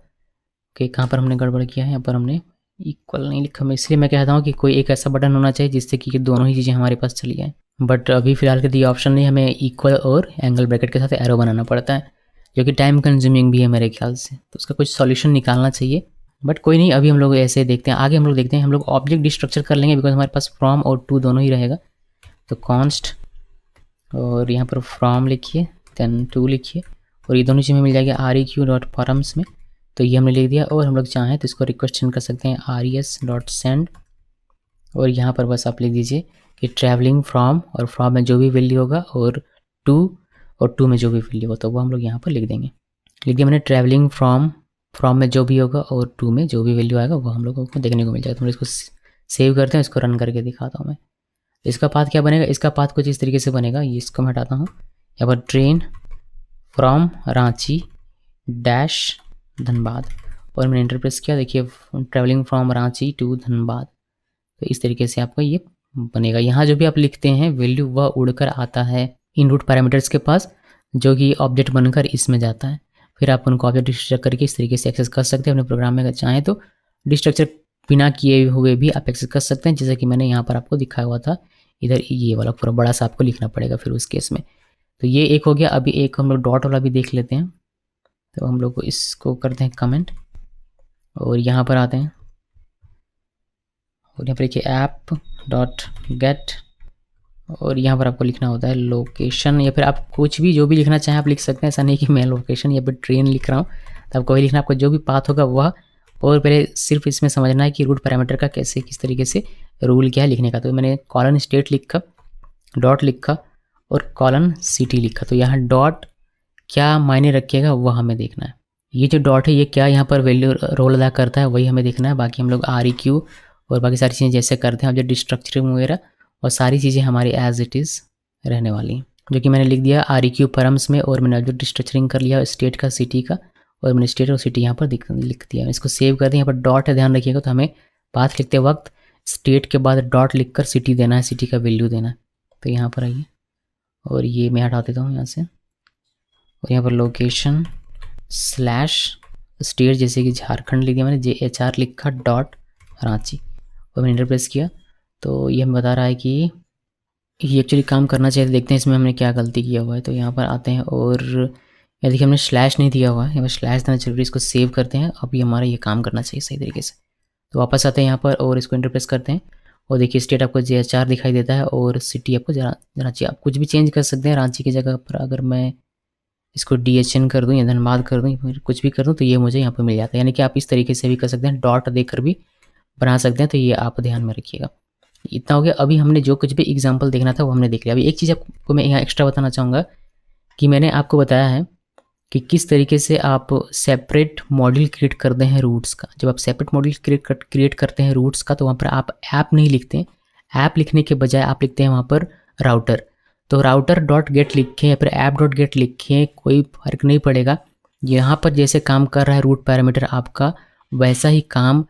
कि कहाँ पर हमने गड़बड़ किया है। यहाँ पर हमने इक्वल नहीं लिखा, मैं इसलिए मैं कहता हूँ कि कोई एक ऐसा बटन होना चाहिए जिससे कि दोनों ही चीज़ें हमारे पास चली जाएँ। बट अभी फ़िलहाल के लिए ऑप्शन नहीं, हमें इक्वल और एंगल ब्रैकेट के साथ एरो बनाना पड़ता है, जो कि टाइम कंज्यूमिंग भी है मेरे ख्याल से। तो उसका कुछ सॉल्यूशन निकालना चाहिए, बट कोई नहीं, अभी हम लोग ऐसे देखते हैं। आगे हम लोग देखते हैं, हम लोग ऑब्जेक्ट डिस्ट्रक्चर कर लेंगे बिकॉज हमारे पास फ्रॉम और टू दोनों ही रहेगा। तो कॉन्स्ट और यहाँ पर फ्रॉम लिखिए, देन टू लिखिए, और ये दोनों चीज़ में मिल जाएगी req.params में। तो ये हमने लिख दिया, और हम लोग चाहें तो इसको रिक्वेस्ट सेंड कर सकते हैं res.send, और यहाँ पर बस आप लिख दीजिए कि ट्रैवलिंग फ्रॉम, और फ्रॉम में जो भी वैल्यू होगा, और टू में जो भी वैल्यू होगा, तो वो हम लोग यहाँ पर लिख देंगे। लिख दिया मैंने ट्रैवलिंग फ्रॉम में जो भी होगा और टू में जो भी वैल्यू आएगा वो हम लोगों को देखने को मिल जाएगा। तो हम इसको सेव करते हैं, इसको रन करके दिखाता हूँ मैं। इसका पाथ क्या बनेगा, इसका पाथ कुछ इस तरीके से बनेगा, ये इसको मैं हटाता हूँ। यहाँ पर train from Ranchi dash Dhanbad, और मैंने इंटर प्रेस किया, देखिए travelling from Ranchi to Dhanbad. तो इस तरीके से आपका ये बनेगा। यहाँ जो भी आप लिखते हैं वैल्यू वह उड़कर आता है इन रूट पैरामीटर्स के पास, जो कि ऑब्जेक्ट बनकर इसमें जाता है। फिर आप उनको ऑब्जेक्ट डिस्ट्रक्चर करके इस तरीके से एक्सेस कर सकते हैं अपने प्रोग्राम में। अगर चाहें तो डिस्ट्रक्चर बिना किए हुए भी आप एक्सेस कर सकते हैं, जैसे कि मैंने यहाँ पर आपको दिखाया हुआ था। इधर ये वाला पूरा बड़ा सा आपको लिखना पड़ेगा फिर उस केस में। तो ये एक हो गया। अभी एक हम लोग डॉट वाला भी देख लेते हैं। तो हम लोग को इसको करते हैं कमेंट, और यहाँ पर आते हैं, और यहाँ पर देखिए ऐप डॉट गेट, और यहाँ पर आपको लिखना होता है लोकेशन, या फिर आप कुछ भी जो भी लिखना चाहें आप लिख सकते हैं। ऐसा नहीं कि मैं लोकेशन या फिर ट्रेन लिख रहा हूँ, तो आपको वही लिखना, आपको जो भी पाथ होगा वह। और पहले सिर्फ इसमें समझना है कि रूट पैरामीटर का कैसे किस तरीके से रूल क्या है लिखने का। तो मैंने कॉलन स्टेट लिखा, डॉट लिखा, और कॉलन सिटी लिखा। तो यहाँ डॉट क्या मायने रखिएगा वह हमें देखना है। ये जो डॉट है ये क्या यहाँ पर वैल्यू रोल अदा करता है वही हमें देखना है। बाकी हम लोग REQ और बाकी सारी चीज़ें जैसे करते हैं ऑब्जेक्ट डिस्ट्रक्चरिंग वगैरह, और सारी चीज़ें हमारी एज इट इज़ रहने वाली, जो कि मैंने लिख दिया REQ परम्स में। और मैंने ऑब्जेक्ट डिस्ट्रक्चरिंग कर लिया स्टेट का सिटी का, और मैंने स्टेट और सिटी यहाँ पर लिख दिया। इसको सेव कर दिया। यहाँ पर डॉट है, ध्यान रखिएगा। तो हमें पाथ लिखते वक्त स्टेट के बाद डॉट लिखकर सिटी देना है, सिटी का वैल्यू देना है। तो यहाँ पर आइए, और ये मैं हटा देता हूँ यहाँ से, और यहाँ पर लोकेशन स्लैश स्टेट, जैसे कि झारखंड लिख दिया मैंने, JHR लिखा डॉट रांची, और मैंने इंटर प्रेस किया। तो ये हमें बता रहा है कि ये एक्चुअली काम करना चाहिए। देखते हैं इसमें हमने क्या गलती किया हुआ है। तो यहाँ पर आते हैं, और ये देखिए हमने स्लैश नहीं दिया हुआ है, यहाँ पर स्लैश देना जरूरी। इसको सेव करते हैं। अब ये हमारा ये काम करना चाहिए सही तरीके से। तो वापस आते हैं यहाँ पर, और इसको इंटर प्रेस करते हैं, और देखिए स्टेट आपको JHR दिखाई देता है, और सिटी आपको रांची। आप कुछ भी चेंज कर सकते हैं रांची की जगह पर। अगर मैं इसको DHN कर दूँ या धनबाद कर दूँ, फिर कुछ भी कर दूँ, तो ये मुझे यहाँ पर मिल जाता है। यानी कि आप इस तरीके से भी कर सकते हैं, डॉट देकर भी बना सकते हैं। तो ये आप ध्यान में रखिएगा। इतना हो गया। अभी हमने जो कुछ भी एग्जाम्पल देखना था वो हमने देख लिया। अभी एक चीज़ आपको मैं यहाँ एक्स्ट्रा बताना चाहूँगा कि मैंने आपको बताया है कि किस तरीके से आप सेपरेट मॉड्यूल क्रिएट करते हैं रूट्स का। जब आप सेपरेट मॉड्यूल क्रिएट करते हैं रूट्स का, तो वहाँ पर आप ऐप नहीं लिखते हैं। ऐप लिखने के बजाय आप लिखते हैं वहाँ पर राउटर। तो राउटर डॉट गेट लिखें या फिर ऐप डॉट गेट लिखें, कोई फर्क नहीं पड़ेगा। यहाँ पर जैसे काम कर रहा है रूट पैरामीटर आपका, वैसा ही काम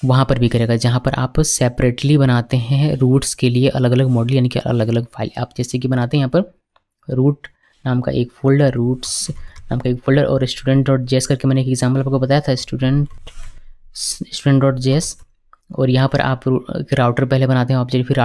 वहाँ पर भी करेगा, जहाँ पर आप सेपरेटली बनाते हैं रूट्स के लिए अलग अलग मॉडल, यानी कि अलग अलग फाइल। आप जैसे कि बनाते हैं यहाँ पर रूट नाम का एक फोल्डर, रूट्स नाम का एक फोल्डर, और student.js करके मैंने एक एग्जाम्पल आपको बताया था, student.js। और यहाँ पर आप राउटर पहले बनाते हैं ऑब्जेक्ट, फिर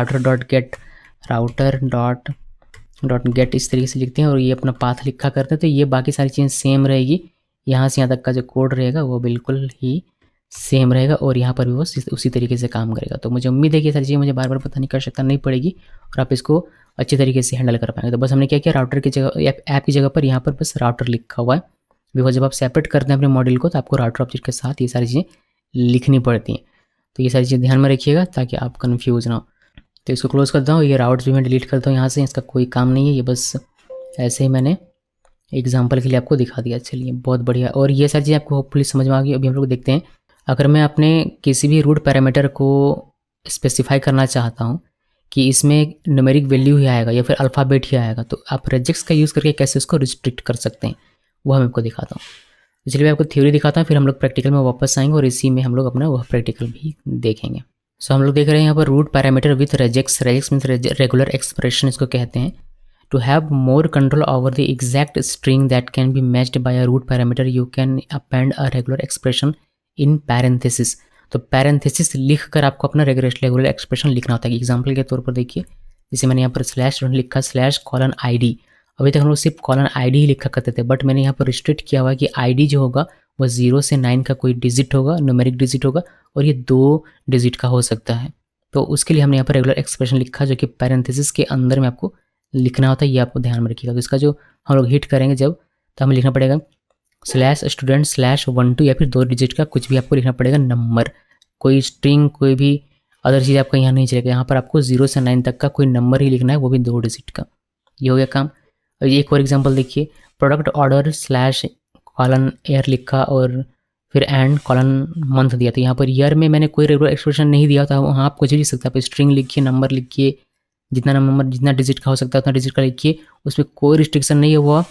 राउटर गेट इस तरीके से लिखते हैं, और ये अपना पाथ लिखा करते हैं। तो ये बाकी सारी चीज़ें सेम रहेगी। यहाँ से यहाँ तक का जो कोड रहेगा वो बिल्कुल ही सेम रहेगा, और यहाँ पर भी वो उसी तरीके से काम करेगा। तो मुझे उम्मीद है कि ये सारी चीज़ें मुझे बार बार पता नहीं कर सकता नहीं पड़ेगी, और आप इसको अच्छे तरीके से हैंडल कर पाएंगे। तो बस हमने क्या किया, राउटर की जगह ऐप की जगह पर यहाँ पर बस राउटर लिखा हुआ है। बिकॉज जब आप सेपरेट करते हैं अपने मॉडल को, तो आपको राउटर ऑब्जेक्ट के साथ ये सारी चीज़ें लिखनी पड़ती हैं। तो ये सारी चीज़ें ध्यान में रखिएगा ताकि आप कन्फ्यूज ना हो। तो इसको क्लोज करता हूँ। ये राउट्स भी मैं डिलीट करता हूँ यहाँ से, इसका कोई काम नहीं है। ये बस ऐसे ही मैंने एग्जाम्पल के लिए आपको दिखा दिया। चलिए बहुत बढ़िया। और ये सारी चीज़ें आपको होपफुली समझ में आ गई। अभी हम लोग देखते हैं, अगर मैं अपने किसी भी रूट पैरामीटर को स्पेसिफाई करना चाहता हूँ कि इसमें न्यूमेरिक वैल्यू ही आएगा या फिर अल्फ़ाबेट ही आएगा, तो आप रेजिक्स का यूज़ करके कैसे उसको रिस्ट्रिक्ट कर सकते हैं वो मैं आपको दिखाता हूँ। इसलिए मैं आपको थ्योरी दिखाता हूँ, फिर हम लोग प्रैक्टिकल में वापस आएंगे और इसी में हम लोग अपना वह प्रैक्टिकल भी देखेंगे। सो हम लोग देख रहे हैं यहाँ पर route parameter with regex. Regex means regular expression इसको कहते हैं। To have more control over the exact string that can be matched by a route parameter, you can append a regular expression in parenthesis. तो parenthesis लिख कर आपको अपना regular expression लिखना होता है। एग्जाम्पल के तौर पर देखिए, जैसे मैंने यहाँ पर स्लैश लिखा /:id। अभी तक हम लोग सिर्फ :id ही लिखा करते थे, बट मैंने यहाँ पर रिस्ट्रिक्ट किया हुआ है कि id जो होगा वो 0 से 9 का कोई डिजिट होगा, न्यूमेरिक डिजिट होगा, और ये 2 डिजिट का हो सकता है। तो उसके लिए हमने यहाँ पर रेगुलर एक्सप्रेशन लिखा जो कि पैरेंथेसिस के अंदर में आपको लिखना होता है, ये आपको ध्यान में रखिएगा। तो इसका जो हम लोग हिट करेंगे जब, तो हमें लिखना पड़ेगा /student/12 या फिर 2 डिजिट का कुछ भी आपको लिखना पड़ेगा नंबर, कोई स्ट्रिंग कोई भी अदर चीज़ आपका यहाँ नहीं चलेगा। यहाँ पर आपको 0 से 9 तक का कोई नंबर ही लिखना है, वो भी 2 डिजिट का। ये हो गया काम। और एक और एग्जांपल देखिए, प्रोडक्ट ऑर्डर /:ईयर लिखा और फिर एंड :मंथ दिया। तो यहाँ पर ईयर में मैंने कोई रेगुलर एक्सप्रेशन नहीं दिया था, वहाँ आप कुछ भी लिख सकते हैं। आप स्ट्रिंग लिखिए, नंबर लिखिए, जितना नंबर जितना डिजिट का हो सकता है उतना डिजिट का लिखिए, उसमें कोई रिस्ट्रिक्शन नहीं है, वो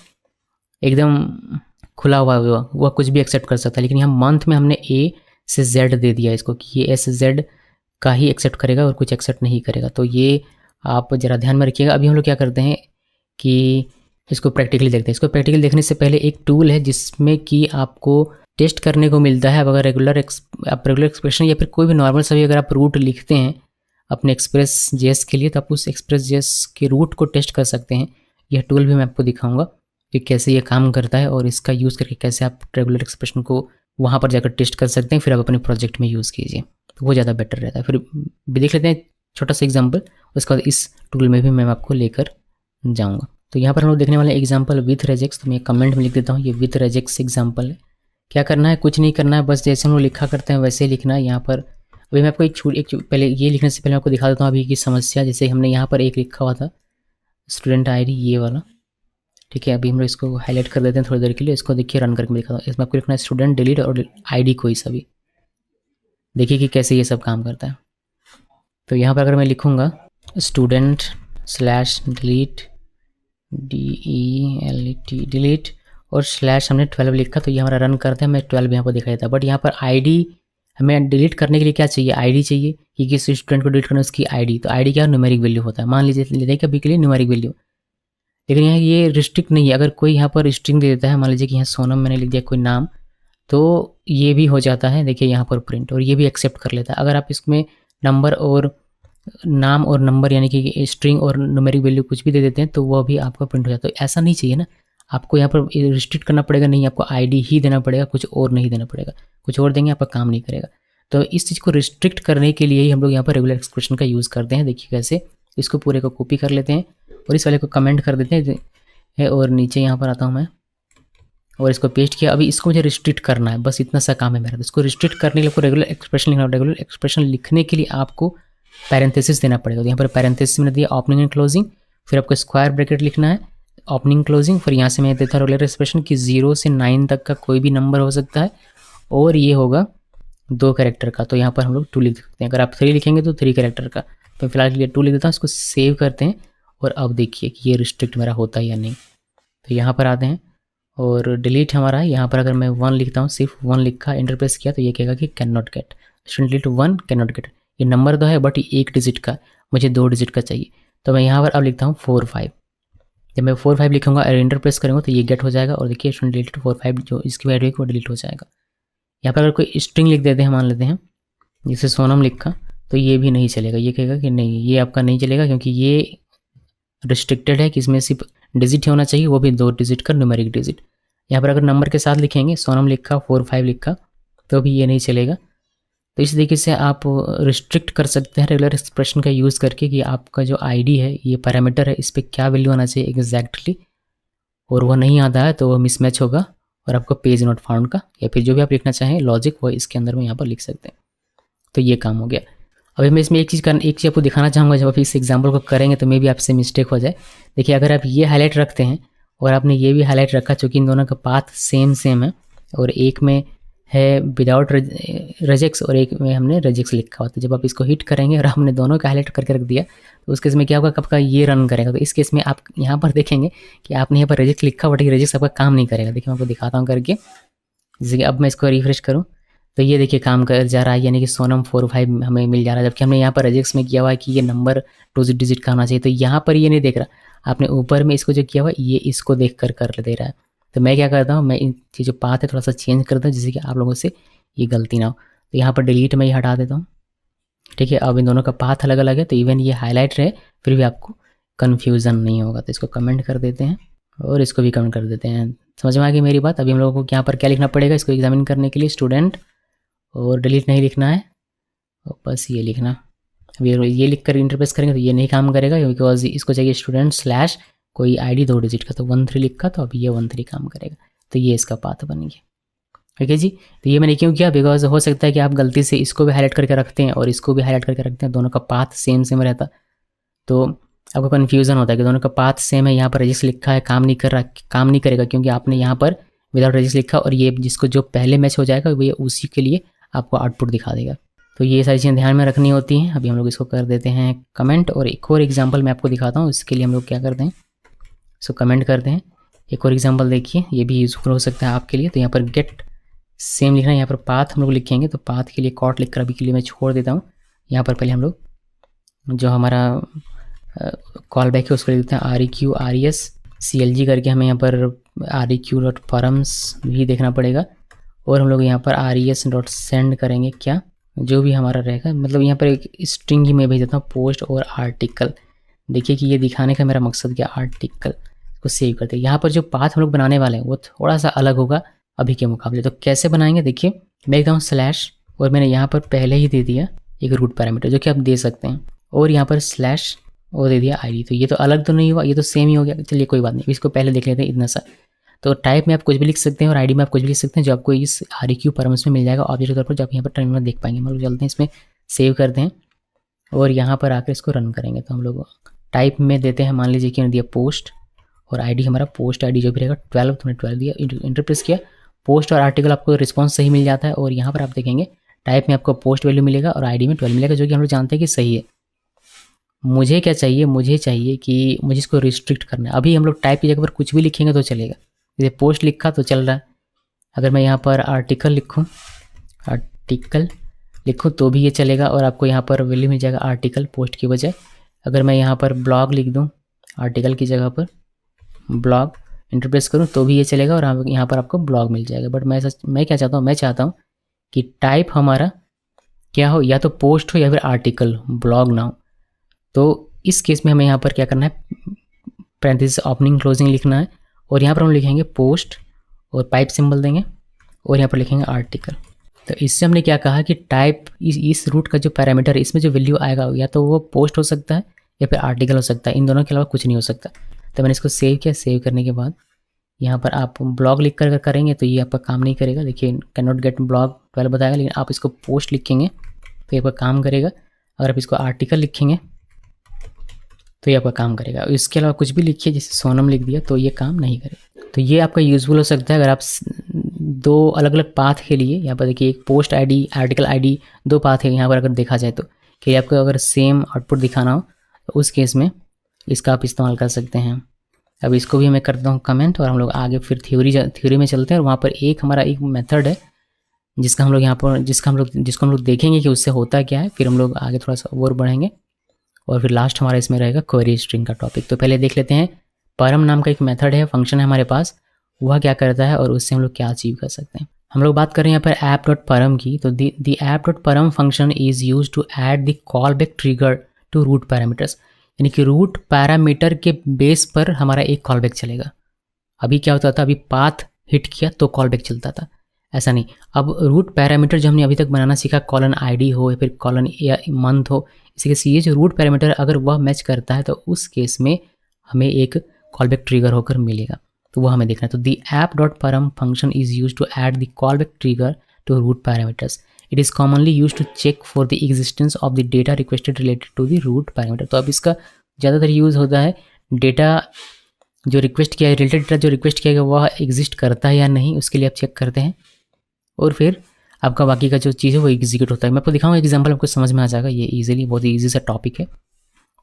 एकदम खुला हुआ वह कुछ भी एक्सेप्ट कर सकता है। लेकिन यहाँ मंथ में हमने A से Z दे दिया इसको कि ये S से Z का ही एक्सेप्ट करेगा और कुछ एक्सेप्ट नहीं करेगा। तो ये आप ज़रा ध्यान में रखिएगा। अभी हम लोग क्या करते हैं कि इसको प्रैक्टिकली देखते हैं। इसको प्रैक्टिकली देखने से पहले एक टूल है जिसमें कि आपको टेस्ट करने को मिलता है। अब अगर रेगुलर एक्सप्रेशन या फिर कोई भी नॉर्मल सभी अगर आप रूट लिखते हैं अपने एक्सप्रेस.js के लिए, तो आप उस एक्सप्रेस.js के रूट को टेस्ट कर सकते हैं। यह टूल भी मैं आपको दिखाऊंगा कि कैसे ये काम करता है और इसका यूज़ करके कैसे आप रेगुलर एक्सप्रेशन को वहाँ पर जाकर टेस्ट कर सकते हैं, फिर आप अपने प्रोजेक्ट में यूज़ कीजिए, तो वो ज़्यादा बेटर रहता है। फिर भी देख लेते हैं छोटा सा एग्जाम्पल, उसके बाद इस टूल में भी मैं आपको लेकर जाऊँगा। तो यहाँ पर हम लोग देखने वाले एग्जाम्पल विथ रेजेक्स। तो मैं कमेंट में लिख देता हूँ, ये विथ रेजेक्स एग्जाम्पल है। क्या करना है, कुछ नहीं करना है, बस जैसे हम लोग लिखा करते हैं वैसे ही लिखना है। यहाँ पर अभी मैं आपको एक पहले ये लिखने से पहले आपको दिखा देता हूँ अभी की समस्या। जैसे हमने यहाँ पर एक लिखा हुआ था स्टूडेंट ID ये वाला, ठीक है। अभी हम लोग इसको हाईलाइट कर देते हैं थोड़ी देर के लिए। इसको देखिए रन करके दिखाता हूँ। इसमें आपको लिखना है स्टूडेंट डिलीट और ID कोई सा भी। देखिए कि कैसे ये सब काम करता है। तो यहाँ पर अगर मैं लिखूँगा student/delete DELET डिलीट और / हमने 12 लिखा, तो ये हमारा रन करते हैं, मैं 12 यहाँ पर दिखाई देता है। बट यहाँ पर ID हमें डिलीट करने के लिए क्या चाहिए, ID चाहिए कि किसी स्टूडेंट को डिलीट करना उसकी ID। तो ID क्या न्यूमेरिक वैल्यू होता है, मान लीजिए लेते हैं कि अभी के लिए न्यूमेरिक वैल्यू। लेकिन यहाँ ये रिस्ट्रिक्ट नहीं है। अगर कोई यहाँ पर स्ट्रिंग दे देता है, मान लीजिए कि यहाँ सोनम मैंने लिख दिया कोई नाम, तो ये भी हो जाता है। देखिए यहाँ पर प्रिंट, और ये भी एक्सेप्ट कर लेता है। अगर आप इसमें नंबर और नाम और नंबर यानी कि स्ट्रिंग और न्यूमेरिक वैल्यू कुछ भी दे देते हैं तो वह भी आपका प्रिंट हो जाता है। तो ऐसा नहीं चाहिए ना, आपको यहाँ पर रिस्ट्रिक्ट करना पड़ेगा, नहीं आपको ID ही देना पड़ेगा, कुछ और नहीं देना पड़ेगा। कुछ और देंगे आपका काम नहीं करेगा। तो इस चीज़ को रिस्ट्रिक्ट करने के लिए ही हम लोग यहाँ पर रेगुलर एक्सप्रेशन का यूज़ करते हैं। देखिए कैसे, इसको पूरे को कॉपी कर लेते हैं और इस वाले को कमेंट कर देते हैं और नीचे यहाँ पर आता हूँ मैं और इसको पेस्ट किया। अभी इसको मुझे रिस्ट्रिक्ट करना है, बस इतना सा काम है मेरा। तो इसको रिस्ट्रिक्ट करने के लिए आपको रेगुलर एक्सप्रेशन लिखना। रेगुलर एक्सप्रेशन लिखने के लिए आपको पैरेंथेसिस देना पड़ेगा। तो यहाँ पर पैरेंथेसिस मैंने दिया ओपनिंग एंड क्लोजिंग, फिर आपको स्क्वायर ब्रैकेट लिखना है ओपनिंग क्लोजिंग, फिर यहाँ से मैं देता हूँ रेगुलर एक्सप्रेशन कि 0 से 9 तक का कोई भी नंबर हो सकता है और ये होगा 2 कैरेक्टर का। तो यहाँ पर हम लोग 2 लिख सकते हैं। अगर आप 3 लिखेंगे तो 3 कैरेक्टर का। तो फिलहाल के लिए 2 लिख देता हूँ, इसको सेव करते हैं और अब देखिए कि ये रिस्ट्रिक्ट मेरा होता है या नहीं। तो यहाँ पर आते हैं और डिलीट हमारा है। यहाँ पर अगर मैं 1 लिखता हूँ, सिर्फ 1 लिखा, एंटर प्रेस किया, तो ये कहेगा कि can not gate student delete 1 can not gate. ये नंबर तो है बट ये 1 डिजिट का, मुझे 2 डिजिट का चाहिए। तो मैं यहाँ पर अब लिखता हूँ 4 5। जब मैं 4 5 लिखूँगा और एंटर प्रेस करूँगा तो ये गेट हो जाएगा और देखिए स्टूडेंट डिलीट 4 5 जो इसकी वैल्यू है वो डिलीट हो जाएगा। यहाँ पर अगर कोई स्ट्रिंग लिख देते हैं, मान लेते हैं जैसे सोनम लिखा, तो ये भी नहीं चलेगा। ये कहेगा कि नहीं, ये आपका नहीं चलेगा क्योंकि ये रिस्ट्रिक्टेड है कि इसमें सिर्फ डिजिट ही होना चाहिए, वो भी 2 डिजिट का न्यूमेरिक डिजिट। यहाँ पर अगर नंबर के साथ लिखेंगे, सोनम लिखा 4 5 लिखा, तो भी ये नहीं चलेगा। तो इस तरीके से आप रिस्ट्रिक्ट कर सकते हैं रेगुलर एक्सप्रेशन का यूज़ करके कि आपका जो ID है, ये पैरामीटर है, इस पर क्या वैल्यू आना चाहिए एग्जैक्टली, और वो नहीं आता है तो वो मिसमैच होगा और आपको पेज नॉट फाउंड का या फिर जो भी आप लिखना चाहें लॉजिक वो इसके अंदर में यहाँ पर लिख सकते हैं। तो ये काम हो गया। अभी मैं इसमें एक चीज़ आपको दिखाना चाहूँगा। जब आप इस एग्जाम्पल को करेंगे तो मे भी आपसे मिस्टेक हो जाए। देखिए अगर आप ये हाईलाइट रखते हैं और आपने ये भी हाईलाइट रखा, चूँकि इन दोनों का पाथ सेम है और एक में है विदाउट रेजेक्स और एक में हमने रेजेक्स लिखा हुआ। तो जब आप इसको हिट करेंगे और हमने दोनों का हाईलाइट करके रख दिया तो उस केस में क्या होगा, कब का ये रन करेगा। तो इस केस में आप यहाँ पर देखेंगे कि आपने यहाँ पर रेजेक्स लिखा बट ये रेजेक्स आपका काम नहीं करेगा। देखिए मैं आपको दिखाता हूँ करके। जैसे कि अब मैं इसको रिफ्रेश करूँ तो ये देखिए काम कर जा रहा है, यानी कि सोनम 4 5 हमें मिल जा रहा है, जबकि हमने यहाँ पर रेजेक्स में किया हुआ है कि ये नंबर 2 डिजिट का होना चाहिए। तो यहाँ पर ये नहीं देख रहा, आपने ऊपर में इसको जो किया हुआ ये इसको देख कर दे रहा है। तो मैं क्या करता हूँ, मैं इन चीज़ों पाथ है थोड़ा सा चेंज करता हूँ जिससे कि आप लोगों से ये गलती ना हो। तो यहाँ पर डिलीट में ही हटा देता हूँ, ठीक है। अब इन दोनों का पाथ अलग अलग है तो इवन ये हाईलाइट रहे फिर भी आपको कन्फ्यूज़न नहीं होगा। तो इसको कमेंट कर देते हैं और इसको भी कमेंट कर देते हैं। समझ में आ गई मेरी बात। अभी हम लोगों को यहाँ पर क्या लिखना पड़ेगा इसको एग्जामिन करने के लिए, स्टूडेंट और डिलीट नहीं लिखना है और बस ये लिखना, अभी ये लिख कर इंटरप्रेस करेंगे तो ये नहीं काम करेगा, बिकॉज इसको चाहिए स्टूडेंट स्लैश कोई आईडी 2 डिजिट का, तो 13 लिखा तो अब ये 13 काम करेगा। तो ये इसका पाथ बन गया। ठीक है जी। तो ये मैंने क्यों किया, बिकॉज हो सकता है कि आप गलती से इसको भी हाईलाइट करके रखते हैं और इसको भी हाईलाइट करके रखते हैं, दोनों का पाथ सेम सेम रहता तो आपको कन्फ्यूज़न होता है कि दोनों का पाथ सेम है, यहाँ पर रजिस्टर लिखा है काम नहीं कर रहा, काम नहीं करेगा क्योंकि आपने यहाँ पर विदाउट रजिस्टर लिखा, और ये जिसको जो पहले मैच हो जाएगा वो उसी के लिए आपको आउटपुट दिखा देगा। तो ये सारी चीज़ें ध्यान में रखनी होती हैं। अभी हम लोग इसको कर देते हैं कमेंट, और एक और एग्जाम्पल मैं आपको दिखाता हूँ। इसके लिए हम लोग क्या करते हैं, इसको कमेंट करते हैं। एक और एग्जाम्पल देखिए, ये भी यूजफुल हो सकता है आपके लिए। तो यहाँ पर गेट सेम लिखना है, यहाँ पर पाथ हम लोग लिखेंगे, तो पाथ के लिए कॉट लिख कर अभी के लिए मैं छोड़ देता हूँ। यहाँ पर पहले हम लोग जो हमारा कॉल बैक है उसको लिख देते हैं REQRESCLG करके, हमें यहाँ पर REQ.params भी देखना पड़ेगा, और हम लोग यहाँ पर RES.send करेंगे, क्या जो भी हमारा रहेगा, मतलब यहाँ पर एक स्ट्रिंग ही मैं भेज देता हूँ पोस्ट और आर्टिकल। देखिए कि ये दिखाने का मेरा मकसद क्या, आर्टिकल को सेव करते हैं। यहाँ पर जो पाथ हम लोग बनाने वाले हैं वो थोड़ा सा अलग होगा अभी के मुकाबले। तो कैसे बनाएंगे, देखिए मैं लिखता हूँ स्लैश, और मैंने यहाँ पर पहले ही दे दिया एक रूट पैरामीटर जो कि आप दे सकते हैं, और यहाँ पर स्लैश और दे दिया ID। तो ये तो अलग तो नहीं हुआ, ये तो सेम ही हो गया। चलिए कोई बात नहीं, इसको पहले देख लेते हैं इतना सा। तो टाइप में आप कुछ भी लिख सकते हैं और ID में आप कुछ भी लिख सकते हैं जो आपको इस REQ.params में मिल जाएगा ऑब्जेक्ट के तौर पर, जो आप यहाँ पर टर्मिनल में देख पाएंगे। हम लोग चलते हैं इसमें, सेव करते हैं और यहाँ पर आकर इसको रन करेंगे। तो हम लोग टाइप में देते हैं, मान लीजिए कि दिया पोस्ट, और ID हमारा पोस्ट ID जो भी रहेगा 12, तो 12 दिया, इंटरप्रेस किया पोस्ट और आर्टिकल, आपको रिस्पॉन्स सही मिल जाता है। और यहाँ पर आप देखेंगे टाइप में आपको पोस्ट वैल्यू मिलेगा और ID में 12 मिलेगा, जो कि हम लोग जानते हैं कि सही है। मुझे क्या चाहिए, मुझे चाहिए कि मुझे इसको रिस्ट्रिक्ट करना है। अभी हम लोग टाइप की जगह पर कुछ भी लिखेंगे तो चलेगा, जैसे पोस्ट लिखा तो चल रहा है। अगर मैं यहाँ पर आर्टिकल लिखूँ तो भी ये चलेगा, और आपको यहाँ पर वैल्यू मिल जाएगा आर्टिकल पोस्ट की बजाय। अगर मैं यहाँ पर ब्लॉग लिख दूँ आर्टिकल की जगह पर ब्लॉग इंटरप्रेस करूँ तो भी ये चलेगा, और यहाँ पर आपको ब्लॉग मिल जाएगा। बट मैं क्या चाहता हूँ, मैं चाहता हूँ कि टाइप हमारा क्या हो, या तो पोस्ट हो या फिर आर्टिकल, ब्लॉग ना हो। तो इस केस में हमें यहाँ पर क्या करना है, पैरेंथेसिस ओपनिंग क्लोजिंग लिखना है, और यहाँ पर हम लिखेंगे पोस्ट और पाइप सिंबल देंगे, और यहाँ पर लिखेंगे आर्टिकल। तो इससे हमने क्या कहा कि टाइप इस रूट का जो पैरामीटर है इसमें जो वैल्यू आएगा या तो वो पोस्ट हो सकता है या फिर आर्टिकल हो सकता है, इन दोनों के अलावा कुछ नहीं हो सकता। तो मैंने इसको सेव किया। सेव करने के बाद यहाँ पर आप ब्लॉग लिख कर करेंगे तो ये आपका काम नहीं करेगा। देखिए कैन नॉट गेट ब्लॉग 12 बताएगा, लेकिन आप इसको पोस्ट लिखेंगे तो ये आपका काम करेगा। अगर आप इसको आर्टिकल लिखेंगे तो ये आपका काम करेगा। इसके अलावा कुछ भी लिखिए, जैसे सोनम लिख दिया तो ये काम नहीं करेगा। तो ये आपका यूजफुल हो सकता है अगर आप दो अलग अलग पाथ के लिए, यहाँ पर देखिए एक पोस्ट ID आर्टिकल ID दो पाथ है यहाँ पर, अगर देखा जाए तो कि आपको अगर सेम आउटपुट दिखाना हो तो उस केस में इसका आप इस्तेमाल कर सकते हैं। अब इसको भी मैं करता हूँ कमेंट, और हम लोग आगे फिर थ्योरी में चलते हैं। और वहाँ पर हमारा एक मेथड है जिसका हम लोग यहाँ पर जिसको हम लोग देखेंगे कि उससे होता क्या है। फिर हम लोग आगे थोड़ा सा और बढ़ेंगे, और फिर लास्ट हमारा इसमें रहेगा क्वेरी स्ट्रिंग का टॉपिक। तो पहले देख लेते हैं, परम नाम का एक मेथड है, फंक्शन है हमारे पास, वह क्या करता है और उससे हम लोग क्या अचीव कर सकते हैं। हम लोग बात कर रहे हैं यहाँ पर app.param की। तो the app.param function is use to add the call back trigger to route parameters, यानी कि रूट पैरामीटर के बेस पर हमारा एक कॉल बैक चलेगा। अभी क्या होता था, अभी पाथ हिट किया तो कॉल बैक चलता था, ऐसा नहीं। अब रूट पैरामीटर जो हमने अभी तक बनाना सीखा, कॉलन ID हो या फिर कॉलन या मंथ हो, इसी के ये जो रूट पैरामीटर अगर वह मैच करता है तो उस केस में हमें एक कॉलबैक ट्रिगर होकर मिलेगा। तो वो हमें देखना है। तो the app.param function is use to add the callback trigger to route parameters. It is commonly use to check for the existence of the data requested related to the route parameter. तो अब इसका ज़्यादातर use होता है data जो request किया है, related data जो रिक्वेस्ट किया गया वह एग्जिस्ट करता है या नहीं, उसके लिए आप चेक करते हैं, और फिर आपका बाकी का जो चीज़ है वो एग्जीक्यूट होता है। मैं आपको दिखाऊंगा एग्जांपल, आपको समझ में आ जाएगा। ये इजीली बहुत ही ईजी सा टॉपिक है।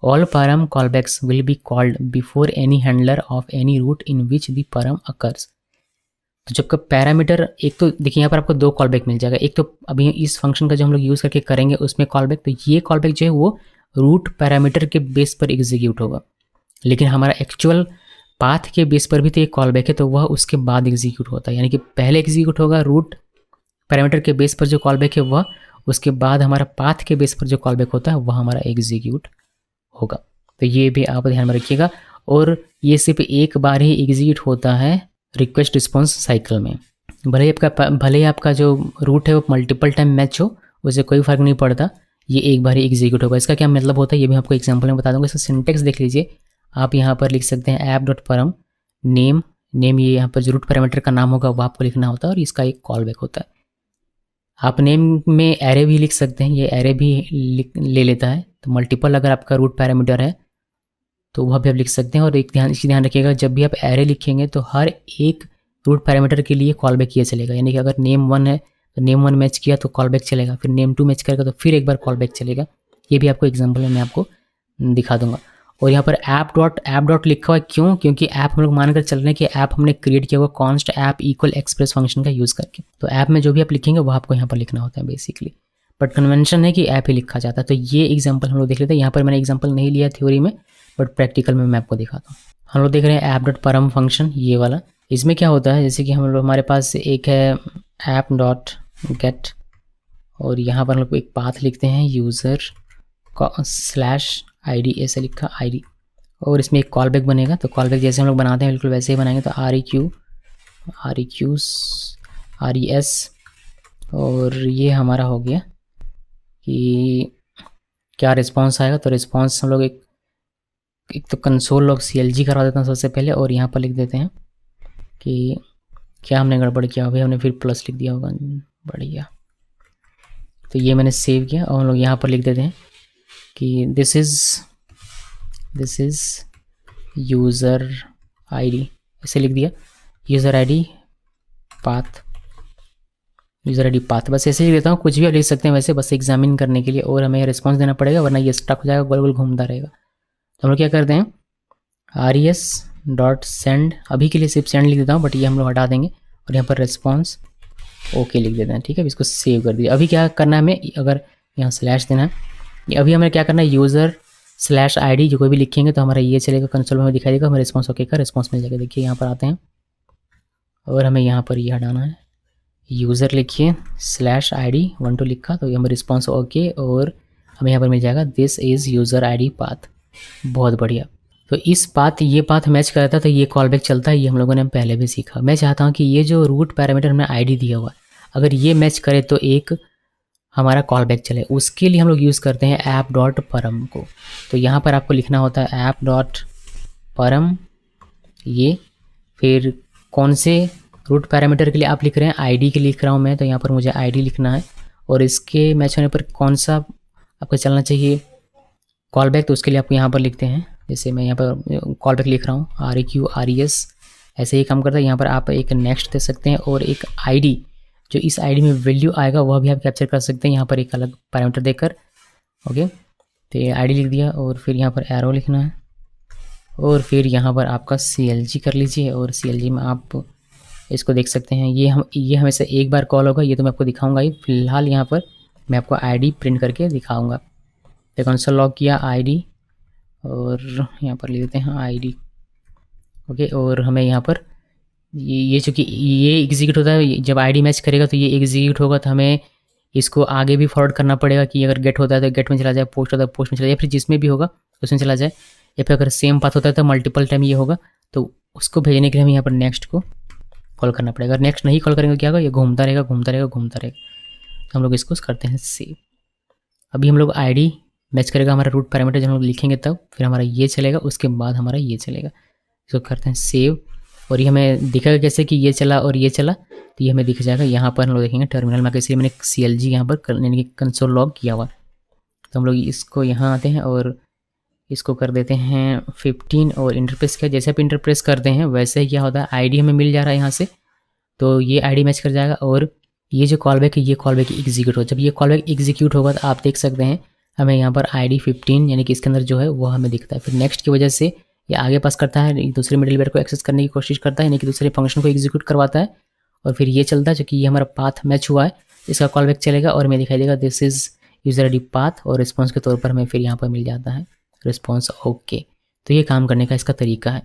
All param callbacks will be called before any handler of any route in which the param occurs। तो जब का पैरामीटर, एक तो देखिए यहाँ पर आपको दो कॉलबैक मिल जाएगा। एक तो अभी इस फंक्शन का जो हम लोग यूज़ करके करेंगे उसमें कॉलबैक, तो ये कॉलबैक जो है वो रूट पैरामीटर के बेस पर एग्जीक्यूट होगा, लेकिन हमारा एक्चुअल पाथ के बेस पर भी तो एक कॉलबैक है, तो वह उसके बाद एग्जीक्यूट होता है। यानी कि पहले एग्जीक्यूट होगा रूट पैरामीटर के बेस पर जो कॉलबैक है वह, उसके बाद हमारा पाथ के बेस पर जो कॉलबैक होता है वह हमारा एग्जीक्यूट होगा। तो ये भी आप ध्यान में रखिएगा। और ये सिर्फ एक बार ही एग्जीक्यूट होता है रिक्वेस्ट रिस्पॉन्स साइकिल में। भले ही आपका जो रूट है वो मल्टीपल टाइम मैच हो, उससे कोई फ़र्क नहीं पड़ता। ये एक बार ही एग्जीक्यूट होगा। इसका क्या मतलब होता है ये भी आपको एग्जांपल में बता दूंगा। इसका सिंटेक्स देख लीजिए। आप यहाँ पर लिख सकते हैं ऐप डॉट परम नेम, नेम ये यहाँ पर जो रूट पैरामीटर का नाम होगा वो आपको लिखना होता है और इसका एक कॉल बैक होता है। आप नेम में एरे भी लिख सकते हैं, ये एरे भी ले लेता है। तो मल्टीपल अगर आपका रूट पैरामीटर है तो वह भी आप लिख सकते हैं। और एक ध्यान रखिएगा, जब भी आप एरे लिखेंगे तो हर एक रूट पैरामीटर के लिए कॉल बैक किया चलेगा। यानी कि अगर नेम 1 है तो नेम 1 मैच किया तो कॉल बैक चलेगा, फिर नेम 2 मैच करेगा तो फिर एक बार कॉल बैक चलेगा। ये भी आपको एग्जाम्पल में मैं आपको दिखा दूंगा। और यहाँ पर ऐप डॉट लिखा हुआ है, क्यों? क्योंकि ऐप हम लोग मानकर चल रहे हैं कि ऐप हमने क्रिएट किया हुआ const app equal express function का यूज़ करके। तो ऐप में जो भी आप लिखेंगे वो आपको यहाँ पर लिखना होता है बेसिकली, बट कन्वेंशन है कि ऐप ही लिखा जाता है। तो ये एग्जाम्पल हम लोग देख लेते हैं। यहाँ पर मैंने एग्जाम्पल नहीं लिया थ्योरी में, बट प्रैक्टिकल में मैं आपको दिखाता हूँ। हम लोग देख रहे हैं ऐप डॉट परम फंक्शन, ये वाला। इसमें क्या होता है, जैसे कि हम लोग हमारे पास एक है ऐप डॉट गेट, और यहाँ पर हम लोग एक पाथ लिखते हैं यूज़र स्लैश ID, ऐसे लिखा ID, और इसमें एक कॉल बैक बनेगा। तो कॉल बैक जैसे हम लोग बनाते हैं बिल्कुल वैसे ही बनाएंगे। तो RES, और ये हमारा हो गया कि क्या रिस्पॉन्स आएगा। तो रिस्पॉन्स हम लोग एक तो कंसोल लॉग CLG करवा देते हैं सबसे पहले, और यहाँ पर लिख देते हैं कि क्या हमने गड़बड़ किया होगा, हमने फिर प्लस लिख दिया होगा, बढ़िया। तो ये मैंने सेव किया, और हम लोग यहाँ पर लिख देते हैं कि दिस इज़ यूज़र ID, ऐसे लिख दिया। यूज़र ID पाथ, बस ऐसे ही देता हूँ। कुछ भी आप लिख सकते हैं वैसे, बस एग्जामिन करने के लिए, और हमें रिस्पॉन्स देना पड़ेगा वरना ये स्टक हो जाएगा, गोल गोल घूमता रहेगा। तो हम लोग क्या करते हैं RES डॉट सेंड, अभी के लिए सिर्फ सेंड लिख देता हूँ, बट ये हम लोग हटा देंगे, और यहाँ पर रिस्पॉन्स ओके लिख देते हैं। ठीक है, इसको सेव कर दिया। अभी क्या करना है हमें, अगर यहाँ स्लैश देना है, अभी हमें क्या करना है यूज़र स्लैश ID जो कोई भी लिखेंगे तो हमारा ये चलेगा, कंसोल में हमें दिखाई देगा, हमें रिस्पॉन्स ओके का रिस्पॉन्स मिल जाएगा। देखिए यहाँ पर आते हैं, और हमें यहाँ पर ये हटाना है, यूज़र लिखिए स्लैश ID 1 2 लिखा, तो ये हमें रिस्पॉन्स ओके, और हमें यहाँ पर मिल जाएगा this is user ID path. बहुत बढ़िया। तो इस पाथ, ये पाथ मैच करता है तो ये कॉल बैक चलता है, ये हम लोगों ने पहले भी सीखा। मैं चाहता हूँ कि ये जो रूट पैरामीटर हमने ID दिया हुआ है, अगर ये मैच करे तो एक हमारा कॉल बैक चले, उसके लिए हम लोग यूज़ करते हैं ऐप डॉट परम को। तो यहाँ पर आपको लिखना होता है ऐप डॉट परम, ये फिर कौन से रूट पैरामीटर के लिए आप लिख रहे हैं, ID के लिए लिख रहा हूँ मैं, तो यहाँ पर मुझे ID लिखना है, और इसके मैच होने पर कौन सा आपको चलना चाहिए कॉल बैक, तो उसके लिए आपको यहाँ पर लिखते हैं। जैसे मैं यहाँ पर कॉल बैक लिख रहा हूँ RES, ऐसे ही काम करता है। यहाँ पर आप एक नेक्स्ट दे सकते हैं, और एक ID, जो इस ID में वैल्यू आएगा वह भी आप कैप्चर कर सकते हैं यहाँ पर एक अलग पैरामीटर देकर। ओके, तो ये ID लिख दिया, और फिर यहाँ पर एरो लिखना है, और फिर यहाँ पर आपका CLG कर लीजिए, और CLG में आप इसको देख सकते हैं। ये हमेशा एक बार कॉल होगा, ये तो मैं आपको दिखाऊंगा ही। फिलहाल यहाँ पर मैं आपको ID प्रिंट करके दिखाऊंगा। तो कंसोल लॉग किया ID, और यहाँ पर लिख देते हैं ID। ओके, और हमें यहाँ पर ये चूँकि ये एग्जीक्यूट होता है, जब ID मैच करेगा तो ये एग्जीक्यूट होगा, तो हमें इसको आगे भी फॉरवर्ड करना पड़ेगा कि अगर गेट होता है तो गेट में चला जाए, पोस्ट होता है पोस्ट में चला जाए, फिर जिसमें भी होगा उसमें चला जाए, या फिर अगर सेम पाथ होता है तो मल्टीपल टाइम ये होगा, तो उसको भेजने के लिए हमें यहाँ पर नेक्स्ट को कॉल करना पड़ेगा। अगर नेक्स्ट नहीं कॉल करेंगे क्या होगा, ये घूमता रहेगा। तो हम लोग इसको करते हैं सेव। अभी हम लोग ID मैच करेगा हमारा रूट पैरामीटर, जब हम लोग लिखेंगे तब फिर हमारा ये चलेगा, उसके बाद हमारा ये चलेगा। इसको करते हैं सेव, और ये हमें दिखेगा कैसे कि ये चला और ये चला, तो ये हमें दिख जाएगा। यहाँ पर हम लोग देखेंगे टर्मिनल में कैसे मैंने CLG यहाँ पर यानी कि कंसोल लॉग किया हुआ। तो हम लोग इसको यहाँ आते हैं और इसको कर देते हैं 15, और इंटरप्रेस किया। जैसे आप इंटरप्रेस करते हैं वैसे ही क्या होता है, ID हमें मिल जा रहा है यहाँ से, तो ये ID मैच कर जाएगा, और ये जो कॉल बैक है ये कॉल बैक एग्जीक्यूट हो। जब ये कॉल बैक एग्जीक्यूट होगा तो आप देख सकते हैं हमें यहाँ पर ID 15 यानी कि इसके अंदर जो है वो हमें दिखता है। फिर नेक्स्ट की वजह से ये आगे पास करता है, दूसरे मिडिलवेयर को एक्सेस करने की कोशिश करता है, यानी कि दूसरे फंक्शन को एग्जीक्यूट करवाता है, और फिर ये चलता है क्योंकि ये हमारा पाथ मैच हुआ है, इसका कॉल बैक चलेगा, और हमें दिखाई देगा this is user ID path, और रिस्पॉन्स के तौर पर हमें फिर यहाँ पर मिल जाता है रिस्पॉन्स ओके। तो ये काम करने का इसका तरीका है।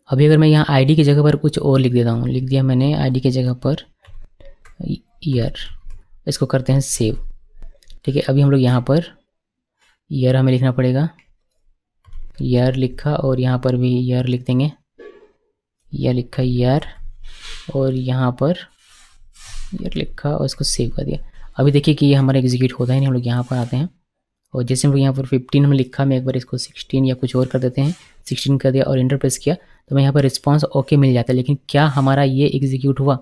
अभी अगर मैं यहाँ ID की जगह पर कुछ और लिख देता हूँ, लिख दिया मैंने ID की जगह पर ईयर, इसको करते हैं सेव। ठीक है, अभी हम लोग यहाँ पर ईयर हमें लिखना पड़ेगा, ईयर लिखा, और यहाँ पर भी ईयर लिख देंगे, ईयर लिखा ईयर, और यहाँ पर ईयर लिखा और इसको सेव कर दिया। अभी देखिए कि ये हमारा एग्जीक्यूट होता है नहीं। हम लोग यहाँ पर आते हैं और जैसे यहाँ पर 15 हमने लिखा, मैं एक बार इसको 16 या कुछ और कर देते हैं, 16 कर दिया और एंटर प्रेस किया तो मैं यहाँ पर रिस्पॉन्स ओके मिल जाता है। लेकिन क्या हमारा ये एग्जीक्यूट हुआ?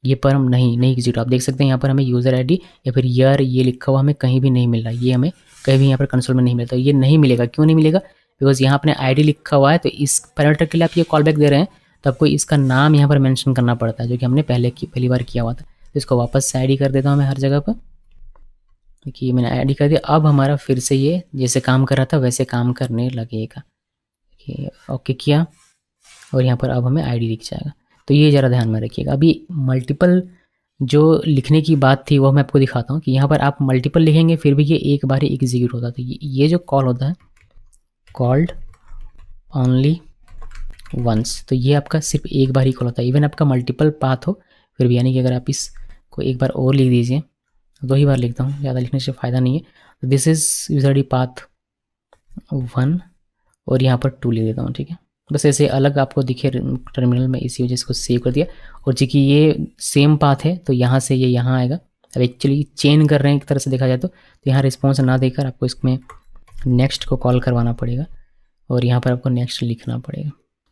ये पर हम नहीं एग्जीक्यूट। आप देख सकते हैं यहाँ पर हमें यूज़र आईडी या फिर ईयर ये लिखा हुआ हमें कहीं भी नहीं मिल रहा, ये हमें कहीं भी यहाँ पर कंसोल में नहीं मिलता। ये नहीं मिलेगा, क्यों नहीं मिलेगा? बिकॉज यहाँ अपने आईडी लिखा हुआ है, तो इस पैरामीटर के लिए आप ये कॉल बैक दे रहे हैं तो आपको इसका नाम यहाँ पर मेंशन करना पड़ता है, जो कि हमने पहली बार किया हुआ था। तो इसको वापस से आईडी कर देता हूँ मैं हर जगह पर। देखिए मैंने आईडी कर दिया, अब हमारा फिर से ये जैसे काम कर रहा था वैसे काम करने लगेगा। ओके किया और यहाँ पर अब हमें आईडी दिख जाएगा। तो ये ज़रा ध्यान में रखिएगा। अभी मल्टीपल जो लिखने की बात थी वो मैं आपको दिखाता हूँ कि यहाँ पर आप मल्टीपल लिखेंगे फिर भी ये एक बार ही एग्जीक्यूट होता है। तो ये जो कॉल होता है कॉल्ड ओनली वंस, तो ये आपका सिर्फ एक बार ही कॉल होता है। इवन आपका मल्टीपल पाथ हो फिर भी, यानी कि अगर आप इसको एक बार और लिख दीजिए, 2 ही बार लिखता हूँ, ज़्यादा लिखने से फ़ायदा नहीं है। तो this is user ID path 1 और यहाँ पर 2 लिख देता हूँ, ठीक है। बस ऐसे अलग आपको दिखे टर्मिनल में, इसी वजह से इसको सेव कर दिया। और चूँकि ये सेम पाथ है तो यहाँ से ये यहाँ आएगा। अब एक्चुअली चेन कर रहे हैं एक तरह से देखा जाए तो यहाँ रिस्पॉन्स ना देकर आपको इसमें नेक्स्ट को कॉल करवाना पड़ेगा और यहाँ पर आपको नेक्स्ट लिखना पड़ेगा।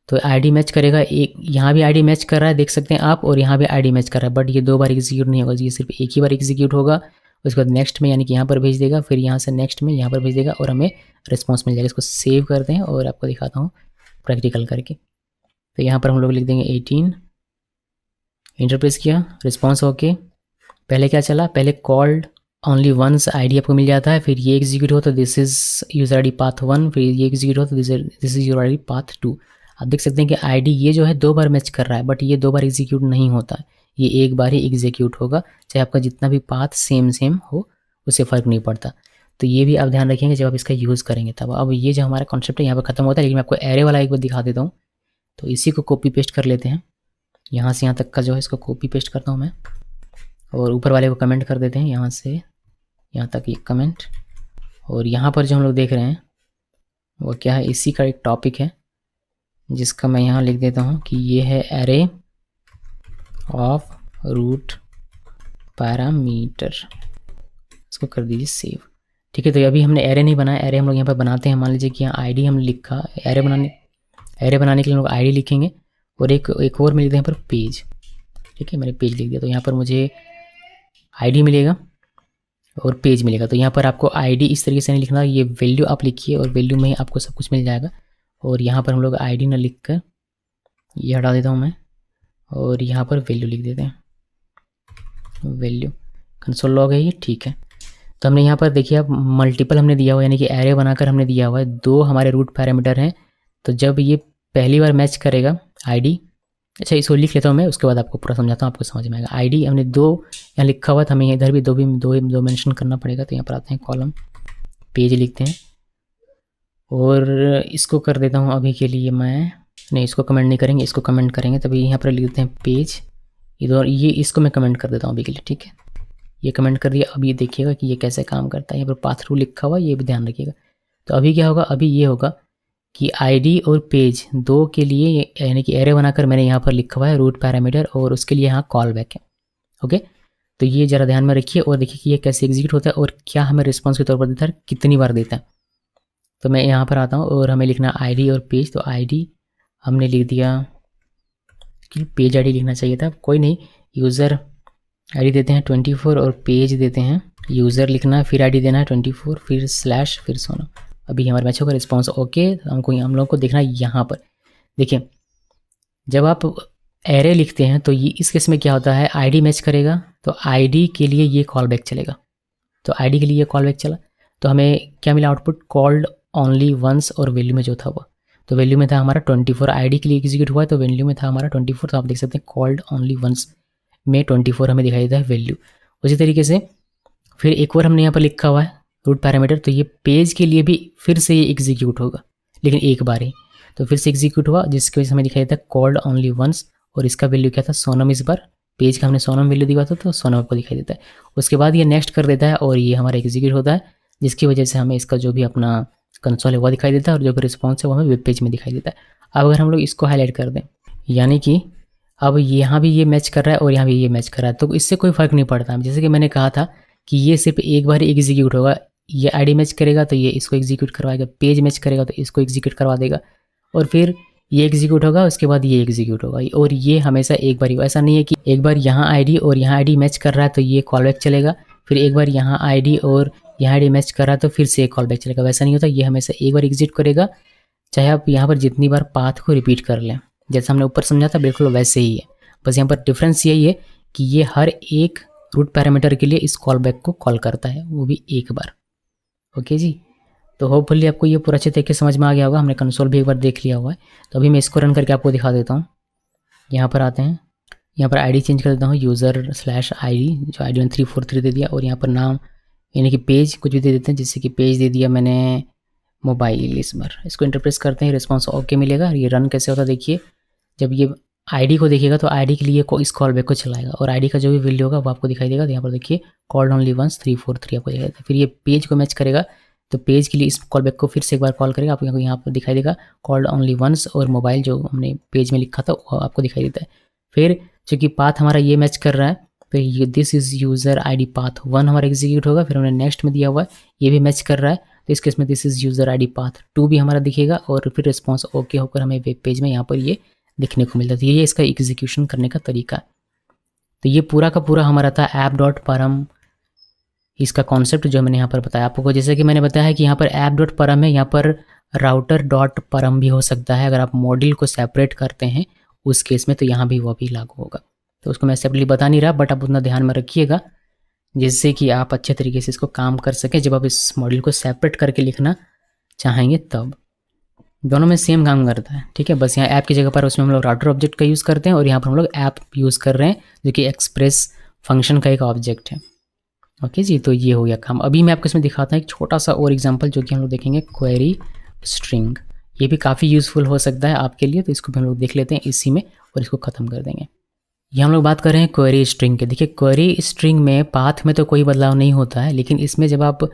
तो आईडी मैच करेगा, एक यहाँ भी आईडी मैच कर रहा है देख सकते हैं आप, और यहाँ भी आईडी मैच कर रहा है, बट ये 2 बार एग्जीक्यूट नहीं होगा, ये सिर्फ एक ही बार एग्जीक्यूट होगा। उसके बाद नेक्स्ट में यानी कि यहाँ पर भेज देगा, फिर यहाँ से नेक्स्ट में यहाँ पर भेज देगा और हमें रिस्पॉन्स मिल जाएगा। इसको सेव करते हैं और आपको दिखाता हूँ प्रैक्टिकल करके। तो यहाँ पर हम लोग लिख देंगे 18, इंटर प्रेस किया, रिस्पॉन्स ओके। पहले क्या चला, पहले कॉल्ड ओनली वंस आईडी आपको मिल जाता है, फिर ये एग्जीक्यूट हो तो this is user ID path 1, फिर ये एग्जीक्यूट हो तो this is user ID path 2। आप देख सकते हैं कि आईडी ये जो है 2 बार मैच कर रहा है, बट ये 2 बार एग्जीक्यूट नहीं होता है, ये एक बार ही एग्जीक्यूट होगा, चाहे आपका जितना भी पाथ सेम हो उससे फ़र्क नहीं पड़ता। तो ये भी आप ध्यान रखेंगे जब आप इसका यूज़ करेंगे तब। अब ये जो हमारा कॉन्सेप्ट है यहाँ पर ख़त्म होता है, लेकिन मैं आपको एरे वाला एक बार दिखा देता हूँ। तो इसी को कॉपी पेस्ट कर लेते हैं, यहाँ से यहाँ तक का जो है इसको कॉपी पेस्ट करता हूँ मैं, और ऊपर वाले को कमेंट कर देते हैं, यहाँ से यहाँ तक ये कमेंट। और यहाँ पर जो हम लोग देख रहे हैं वो क्या है, इसी का एक टॉपिक है जिसका मैं यहाँ लिख देता हूँ कि ये है एरे ऑफ रूट पैरामीटर। इसको कर दीजिए सेव, ठीक है। तो अभी हमने एरे नहीं बनाया, एरे हम लोग यहाँ पर बनाते हैं। मान लीजिए कि यहाँ आईडी हम लिखा, एरे बनाने के लिए हम लोग आईडी लिखेंगे और एक और मिल यहाँ पर पेज, ठीक है। मैंने पेज लिख दिया, तो यहाँ पर मुझे आईडी मिलेगा और पेज मिलेगा। तो यहाँ पर आपको आईडी इस तरीके से नहीं लिखना, ये वैल्यू आप लिखिए और वैल्यू में ही आपको सब कुछ मिल जाएगा। और यहाँ पर हम लोग आईडी ना लिख कर ये हटा देता हूँ मैं, और यहाँ पर वैल्यू लिख देते हैं, वैल्यू कंसोल लॉग है ये, ठीक है। तो हमने यहाँ पर देखिए अब मल्टीपल हमने दिया हुआ है, यानी कि एरे बनाकर हमने दिया हुआ है, 2 हमारे रूट पैरामीटर हैं। तो जब ये पहली बार मैच करेगा आईडी, अच्छा इसको लिख लेता हूँ मैं, उसके बाद आपको पूरा समझाता हूँ, आपको समझ में आएगा। आईडी हमने 2 यहाँ लिखा हुआ था, हमें इधर भी दो मेंशन करना पड़ेगा। तो यहाँ पर आते हैं कॉलम, पेज लिखते हैं और इसको कर देता हूँ अभी के लिए मैं, नहीं इसको कमेंट नहीं करेंगे, इसको कमेंट करेंगे। तभी यहाँ पर लिख देते हैं पेज, इधर ये इसको मैं कमेंट कर देता हूँ अभी के लिए, ठीक है। ये कमेंट कर दिया। अब ये देखिएगा कि ये कैसे काम करता है, यहाँ पर पाथ थ्रू लिखा हुआ, ये भी ध्यान रखिएगा। तो अभी क्या होगा, अभी ये होगा कि आईडी और पेज 2 के लिए यानी कि एरे बनाकर मैंने यहाँ पर लिखा हुआ है रूट पैरामीटर, और उसके लिए यहाँ कॉल बैक है, ओके। तो ये ज़रा ध्यान में रखिए और देखिए कि ये कैसे एग्जीक्यूट होता है और क्या हमें रिस्पॉन्स के तौर पर देता है, कितनी बार देता है। तो मैं यहाँ पर आता हूँ और हमें लिखना आईडी और पेज। तो आईडी हमने लिख दिया कि पेज आईडी लिखना चाहिए था, कोई नहीं, यूज़र आईडी देते हैं 24 और पेज देते हैं, यूज़र लिखना है, फिर आईडी देना है 24, फिर स्लैश, फिर सोना। अभी हमारे मैच होगा, रिस्पॉन्स ओके। हम लोग को देखना है यहाँ पर, देखिए जब आप एरे लिखते हैं तो ये इस केस में क्या होता है, आईडी मैच करेगा तो आईडी के लिए ये कॉल बैक चलेगा। तो आईडी के लिए ये कॉल बैक चला तो हमें क्या मिला आउटपुट, कॉल्ड ओनली वंस, और वैल्यू में जो था वो, तो वैल्यू में था हमारा 24, आईडी के लिए एग्जीक्यूट हुआ है तो वैल्यू में था हमारा 24। तो आप देख सकते हैं कॉल्ड ओनली वंस में 24 हमें दिखाई देता है वैल्यू। उसी तरीके से फिर एक और हमने यहाँ पर लिखा हुआ है रूट पैरामीटर, तो ये पेज के लिए भी फिर से ये एग्जीक्यूट होगा, लेकिन एक बार ही। तो फिर से एग्जीक्यूट हुआ जिसकी वजह से हमें दिखाई देता है कॉल्ड ओनली वंस, और इसका वैल्यू क्या था, सोनम। इस बार पेज का हमने सोनम वैल्यू दिया था तो सोनम को दिखाई देता है। उसके बाद ये नेक्स्ट कर देता है और ये हमारा एग्जीक्यूट होता है, जिसकी वजह से हमें इसका जो भी अपना कंसोल है वो दिखाई देता है और जो भी रिस्पॉन्स है वो हमें वेब पेज में दिखाई देता है। अब अगर हम लोग इसको हाईलाइट कर दें, यानी कि अब यहाँ भी ये मैच कर रहा है और यहाँ भी ये मैच कर रहा है, तो इससे कोई फ़र्क नहीं पड़ता। जैसे कि मैंने कहा था कि ये सिर्फ एक बार एग्जीक्यूट होगा, ये आईडी मैच करेगा तो ये इसको एग्जीक्यूट करवाएगा, पेज मैच करेगा तो इसको एग्जीक्यूट करवा देगा, और फिर ये एग्जीक्यूट होगा, उसके बाद ये एग्जीक्यूट होगा। और ये हमेशा एक बार ही, ऐसा नहीं है कि एक बार यहाँ आईडी और यहाँ आईडी मैच कर रहा है तो ये कॉल बैक चलेगा, फिर एक बार यहाँ आईडी और यहाँ आईडी मैच कर रहा है तो फिर से एक कॉल बैक चलेगा। वैसा नहीं होता, ये हमेशा एक बार एग्जिट करेगा, चाहे आप यहाँ पर जितनी बार पाथ को रिपीट कर लें। जैसा हमने ऊपर समझा था बिल्कुल वैसे ही है, बस यहाँ पर डिफरेंस यही है कि ये हर एक रूट पैरामीटर के लिए इस कॉल बैक को कॉल करता है, वो भी एक बार। ओके जी, तो होपफुली आपको ये पूरा अच्छे तरीके से समझ में आ गया होगा। हमने कंसोल भी एक बार देख लिया हुआ है, तो अभी मैं इसको रन करके आपको दिखा देता हूँ। यहाँ पर आते हैं, यहाँ पर आईडी चेंज कर देता हूँ, यूज़र/ID, जो आईडी 1343 दे दिया, और यहाँ पर नाम यानी कि पेज कुछ भी दे देते हैं, जैसे कि पेज दे दिया मैंने मोबाइल इस बार। इसको इंटरप्रेस करते हैं, रिस्पॉन्स ओके मिलेगा। ये रन कैसे होता है देखिए, जब ये आईडी को देखिएगा तो आईडी के लिए इस कॉल बैक को चलाएगा, और आईडी का जो भी वैल्यू होगा वो आपको दिखाई देगा। तो यहाँ पर देखिए कॉल्ड ओनली वंस 343 आपको दिखाई देगा। फिर ये पेज को मैच करेगा तो पेज के लिए इस कॉल बैक को फिर से एक बार कॉल करेगा, आपको यहाँ पर दिखाई देगा कॉल्ड ओनली वंस, और मोबाइल जो हमने पेज में लिखा था वो आपको दिखाई देता है। फिर चूँकि पाथ हमारा ये मैच कर रहा है तो ये this is user ID path 1 हमारा एग्जीक्यूट होगा। फिर हमने नेक्स्ट में दिया हुआ है, ये भी मैच कर रहा है, तो इस केस में this is user ID path 2 भी हमारा दिखेगा, और फिर रिस्पॉन्स ओके होकर हमें वेब पेज में यहाँ पर ये दिखने को मिलता है। तो ये इसका एग्जीक्यूशन करने का तरीका है। तो ये पूरा का पूरा हमारा था app.param, इसका कॉन्सेप्ट जो मैंने यहाँ पर बताया आपको। जैसे कि मैंने बताया है कि यहाँ पर app.param है, यहाँ पर router.param भी हो सकता है। अगर आप मॉड्यूल को सेपरेट करते हैं उस केस में तो यहाँ भी वो भी लागू होगा, तो उसको मैं सेपरेटली बता नहीं रहा, बट आप उतना ध्यान में रखिएगा जिससे कि आप अच्छे तरीके से इसको काम कर सकें। जब आप इस मॉड्यूल को सेपरेट करके लिखना चाहेंगे तब दोनों में सेम काम करता है, ठीक है। बस यहाँ ऐप की जगह पर उसमें हम लोग राउटर ऑब्जेक्ट का यूज़ करते हैं, और यहाँ पर हम लोग ऐप यूज़ कर रहे हैं जो कि एक्सप्रेस फंक्शन का एक ऑब्जेक्ट है। ओके जी, तो ये हो गया काम। अभी मैं आपको इसमें दिखाता हूँ एक छोटा सा और एग्जाम्पल, जो कि हम लोग देखेंगे क्वेरी स्ट्रिंग। ये भी काफ़ी यूज़फुल हो सकता है आपके लिए, तो इसको भी हम लोग देख लेते हैं इसी में और इसको ख़त्म कर देंगे। ये हम लोग बात कर रहे हैं क्वेरी स्ट्रिंग के। देखिए क्वेरी स्ट्रिंग में पाथ में तो कोई बदलाव नहीं होता है, लेकिन इसमें जब आप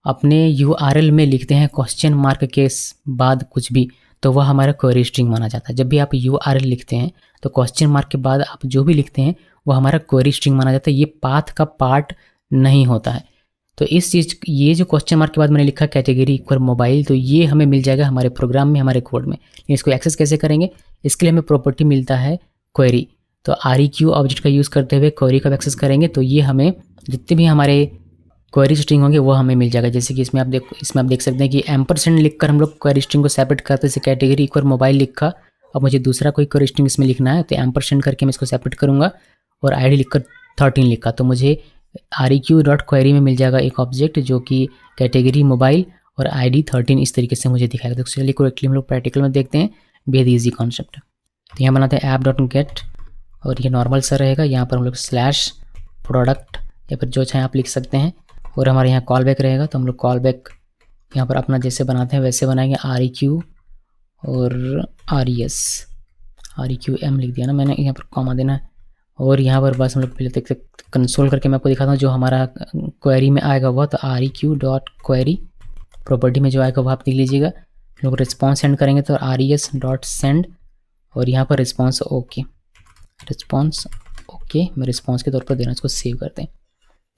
अपने URL में लिखते हैं क्वेश्चन मार्क के बाद कुछ भी, तो वह हमारा क्वेरी स्ट्रिंग माना जाता है। जब भी आप URL लिखते हैं तो क्वेश्चन मार्क के बाद आप जो भी लिखते हैं वो हमारा क्वेरी स्ट्रिंग माना जाता है, ये पाथ का पार्ट नहीं होता है। तो इस चीज़, ये जो क्वेश्चन मार्क के बाद मैंने लिखा कैटेगरी इक्वल मोबाइल, तो ये हमें मिल जाएगा हमारे प्रोग्राम में, हमारे कोड में। इसको एक्सेस कैसे करेंगे, इसके लिए हमें प्रॉपर्टी मिलता है क्वेरी। तो REQ ऑब्जेक्ट का यूज़ करते हुए क्वेरी का एक्सेस करेंगे, तो ये हमें जितने भी हमारे क्वेरी स्ट्रिंग होंगे वो हमें मिल जाएगा। जैसे कि इसमें आप देख सकते हैं कि एम्परसेंड लिखकर हम लोग क्वेरी स्ट्रिंग को सेपरेट करते हैं। कैटेगरी इक्वल मोबाइल लिखा, अब मुझे दूसरा कोई क्वेरी स्ट्रिंग इसमें लिखना है तो एम्परसेंड करके मैं इसको सेपरेट करूँगा, और ID लिखकर 13 लिखा, तो मुझे REQ.query में मिल जाएगा एक ऑब्जेक्ट जो कि कैटेगरी मोबाइल और ID 13 इस तरीके से मुझे दिखाएगा। तो चलिए करेक्टली हम लोग प्रैक्टिकल में देखते हैं, बेहद ईजी कॉन्सेप्ट। तो यहाँ बनाते हैं app.get, और ये नॉर्मल सा रहेगा। यहाँ पर हम लोग /product या फिर जो चाहे आप लिख सकते हैं, और हमारे यहाँ कॉल बैक रहेगा, तो हम लोग कॉल बैक यहाँ पर अपना जैसे बनाते हैं वैसे बनाएंगे। REQ और REQM लिख दिया ना मैंने, यहाँ पर कॉमा देना है, और यहाँ पर बस हम लोग पहले देख सकते, कंसोल करके मैं आपको दिखाता हूँ जो हमारा क्वेरी में आएगा वह, तो REQ.query प्रॉपर्टी में जो आएगा वो आप देख लीजिएगा। हम लोग रिस्पॉन्स सेंड करेंगे तो RES.send, और यहाँ पर रिस्पॉन्स ओके, मैं रिस्पॉन्स के तौर पर देना, इसको सेव करते हैं।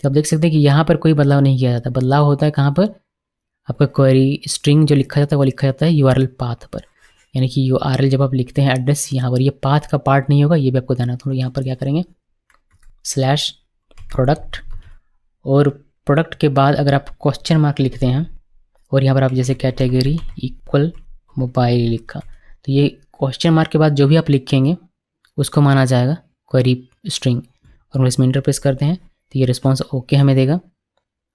तो आप देख सकते हैं कि यहाँ पर कोई बदलाव नहीं किया जाता। बदलाव होता है कहाँ पर, आपका क्वेरी स्ट्रिंग जो लिखा जाता है वो लिखा जाता है URL पाथ पर, यानी कि URL जब आप लिखते हैं एड्रेस, यहाँ पर ये पाथ का पार्ट नहीं होगा, ये भी आपको ध्यान रखना। तो यहाँ पर क्या करेंगे /product, और प्रोडक्ट के बाद अगर आप क्वेश्चन मार्क लिखते हैं, और यहाँ पर आप जैसे कैटेगरी इक्वल मोबाइल लिखा, तो ये क्वेश्चन मार्क के बाद जो भी आप लिखेंगे उसको माना जाएगा क्वेरी स्ट्रिंग। और हम इसमें इंटरप्रेस करते हैं तो ये रिस्पॉन्स ओके हमें देगा,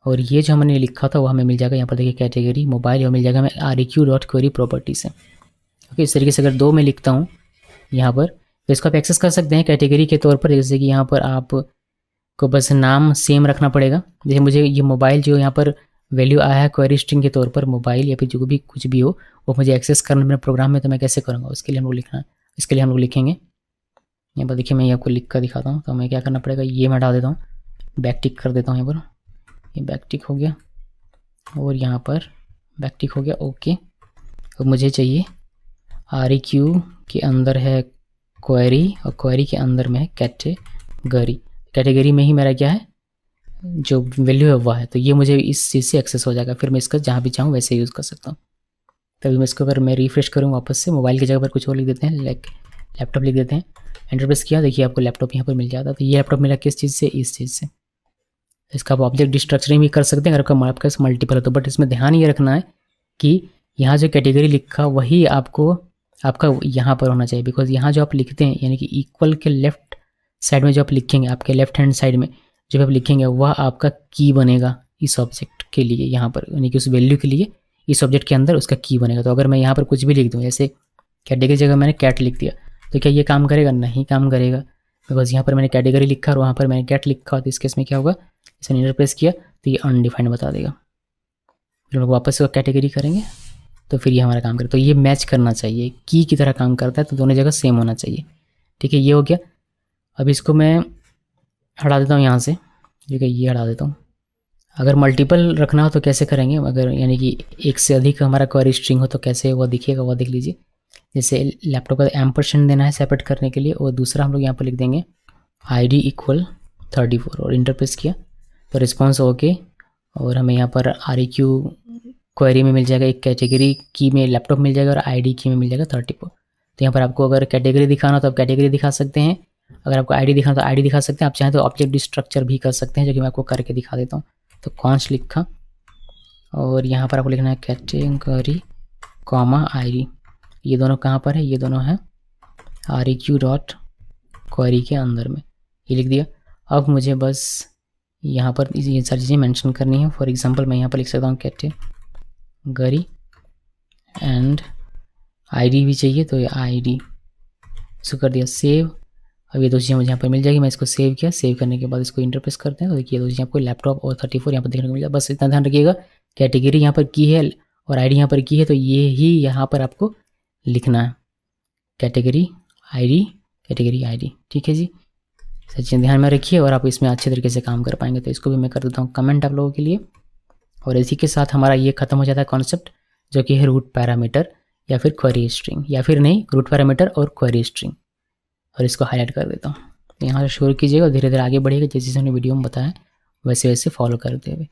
और ये जो हमने लिखा था वो हमें मिल जाएगा। यहाँ पर देखिए कैटेगरी मोबाइल, और मिल जाएगा हमें REQ.query प्रॉपर्टी से। ओके, इस तरीके से अगर 2 में लिखता हूँ यहाँ पर, तो इसको आप एक्सेस कर सकते हैं कैटेगरी के तौर पर। जैसे कि यहाँ पर आप को बस नाम सेम रखना पड़ेगा। जैसे मुझे ये मोबाइल जो यहाँ पर वैल्यू आया है क्वेरी स्ट्रिंग के तौर पर मोबाइल, या फिर जो भी कुछ भी हो वो मुझे एक्सेस करना मेरे प्रोग्राम में, तो मैं कैसे करूँगा, उसके लिए हम लोग लिखना, इसके लिए हम लोग लिखेंगे यहाँ पर। देखिए मैं आपको लिख कर दिखाता हूँ, तो हमें क्या करना पड़ेगा, ये मैं डाल देता हूँ, बैक टिक कर देता हूँ यहाँ पर, ये बैक टिक हो गया, और यहाँ पर बैक टिक हो गया, ओके। अब मुझे चाहिए REQ के अंदर है क्वेरी, और क्वेरी के अंदर में है कैटेगरी। कैटेगरी में ही मेरा क्या है जो वैल्यू है वह है, तो ये मुझे इस चीज़ से एक्सेस हो जाएगा, फिर मैं इसका जहाँ भी चाहूँ वैसे यूज़ कर सकता हूँ। तभी मैं इसको अगर मैं रिफ्रेश करूँ वापस से, मोबाइल की जगह पर कुछ और लिख देते हैं, लाइक लैपटॉप लिख देते हैं, एंटर प्रेस किया, देखिए आपको लैपटॉप यहाँ पर मिल जाता है। तो ये लैपटॉप मिला किस चीज़ से, इस चीज़ से। इसका आप ऑब्जेक्ट डिस्ट्रक्चरिंग भी कर सकते हैं अगर आपका मल्टीपल है तो, बट इसमें ध्यान ये रखना है कि यहाँ जो कैटेगरी लिखा वही आपको आपका यहाँ पर होना चाहिए, बिकॉज यहाँ जो आप लिखते हैं यानी कि इक्वल के लेफ्ट साइड में जो आप लिखेंगे, आपके लेफ्ट हैंड साइड में जो आप लिखेंगे वह आपका की बनेगा इस ऑब्जेक्ट के लिए, यहाँ पर यानी कि उस वैल्यू के लिए इस ऑब्जेक्ट के अंदर उसका की बनेगा। तो अगर मैं यहाँ पर कुछ भी लिख दूँ, जैसे कैटेगरी जगह मैंने कैट लिख दिया, तो क्या ये काम करेगा? नहीं काम करेगा, बिकॉज यहाँ पर मैंने कैटेगरी लिखा और वहाँ पर मैंने कैट लिखा। तो इस केस में क्या होगा, इसने एंटर प्रेस किया तो ये अनडिफाइंड बता देगा। फिर हम लोग वापस कैटेगरी करेंगे तो फिर ये हमारा काम करेगा। तो ये मैच करना चाहिए, की तरह काम करता है, तो दोनों जगह सेम होना चाहिए। ठीक है, ये हो गया। अब इसको मैं हटा देता हूँ यहाँ से, ठीक है, ये हटा देता हूँ। अगर मल्टीपल रखना हो तो कैसे करेंगे, अगर यानी कि एक से अधिक हमारा क्वेरी स्ट्रिंग हो तो कैसे वो दिखेगा, वो देख लीजिए। जैसे लैपटॉप का एम्परसेंड देना है सेपरेट करने के लिए, और दूसरा हम लोग यहाँ पर लिख देंगे ID इक्वल 34 और इंटर प्रेस किया तो रिस्पॉन्स ओके। और हमें यहाँ पर REQ क्वेरी में मिल जाएगा, एक कैटेगरी की में लैपटॉप मिल जाएगा और ID की में मिल जाएगा 34। तो यहाँ पर आपको अगर कैटेगरी दिखाना हो तो आप कैटेगरी दिखा सकते हैं, अगर आपको ID दिखाना तो ID दिखा सकते हैं, आप चाहें तो ऑब्जेक्ट डिस्ट्रक्चर भी कर सकते हैं, जो कि मैं आपको करके दिखा देता हूँ। तो कॉन्स्ट लिखा और यहाँ पर आपको लिखना है कैटेगरी कॉमा ID। ये दोनों कहाँ पर है, ये दोनों है REQ डॉट क्वेरी के अंदर में, ये लिख दिया। अब मुझे बस यहाँ पर ये सारी चीज़ें मेंशन करनी है। फॉर एग्जांपल मैं यहाँ पर लिख सकता हूँ कैटेगरी एंड ID भी चाहिए, तो ये ID इसको कर दिया सेव। अब ये दो चीज़ें मुझे यहाँ पर मिल जाएगी, मैं इसको सेव किया। सेव करने के बाद इसको इंटर प्रेस करते हैं तो देखिए दो चीज़ें आपको लैपटॉप और 34 यहाँ पर देखने को मिल जाए। बस इतना ध्यान रखिएगा, कैटेगरी यहाँ पर की है और ID यहाँ पर की है, तो ये ही यहाँ पर आपको लिखना है, कैटेगरी ID। ठीक है जी, सचिन ध्यान में रखिए और आप इसमें अच्छे तरीके से काम कर पाएंगे। तो इसको भी मैं कर देता हूँ कमेंट आप लोगों के लिए। और इसी के साथ हमारा ये खत्म हो जाता है कॉन्सेप्ट, जो कि है रूट पैरामीटर या फिर क्वेरी स्ट्रिंग, या फिर नहीं, रूट पैरामीटर और क्वेरी स्ट्रिंग। और इसको हाईलाइट कर देता हूँ, तो यहाँ से शुरू कीजिएगा और धीरे धीरे आगे बढ़िएगा, जैसे हमने वीडियो में बताया वैसे वैसे फॉलो करते हुए।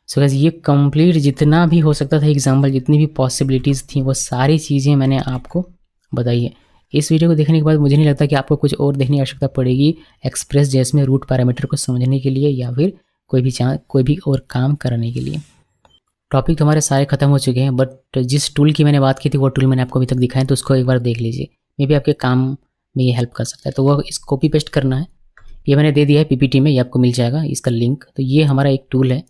सो गाइस, ये कंप्लीट जितना भी हो सकता था एग्जाम्पल, जितनी भी पॉसिबिलिटीज़ थी वो सारी चीज़ें मैंने आपको बताई है। इस वीडियो को देखने के बाद मुझे नहीं लगता कि आपको कुछ और देखने की आवश्यकता पड़ेगी एक्सप्रेस.js में रूट पैरामीटर को समझने के लिए या फिर कोई भी और काम करने के लिए। टॉपिक तो हमारे सारे खत्म हो चुके हैं, बट जिस टूल की मैंने बात की थी वो टूल मैंने आपको अभी तक दिखाया, तो उसको एक बार देख लीजिए, मे भी आपके काम में ये हेल्प कर सकता है। तो वो इस कॉपी पेस्ट करना है, ये मैंने दे दिया है PPT में, ये आपको मिल जाएगा इसका लिंक। तो ये हमारा एक टूल है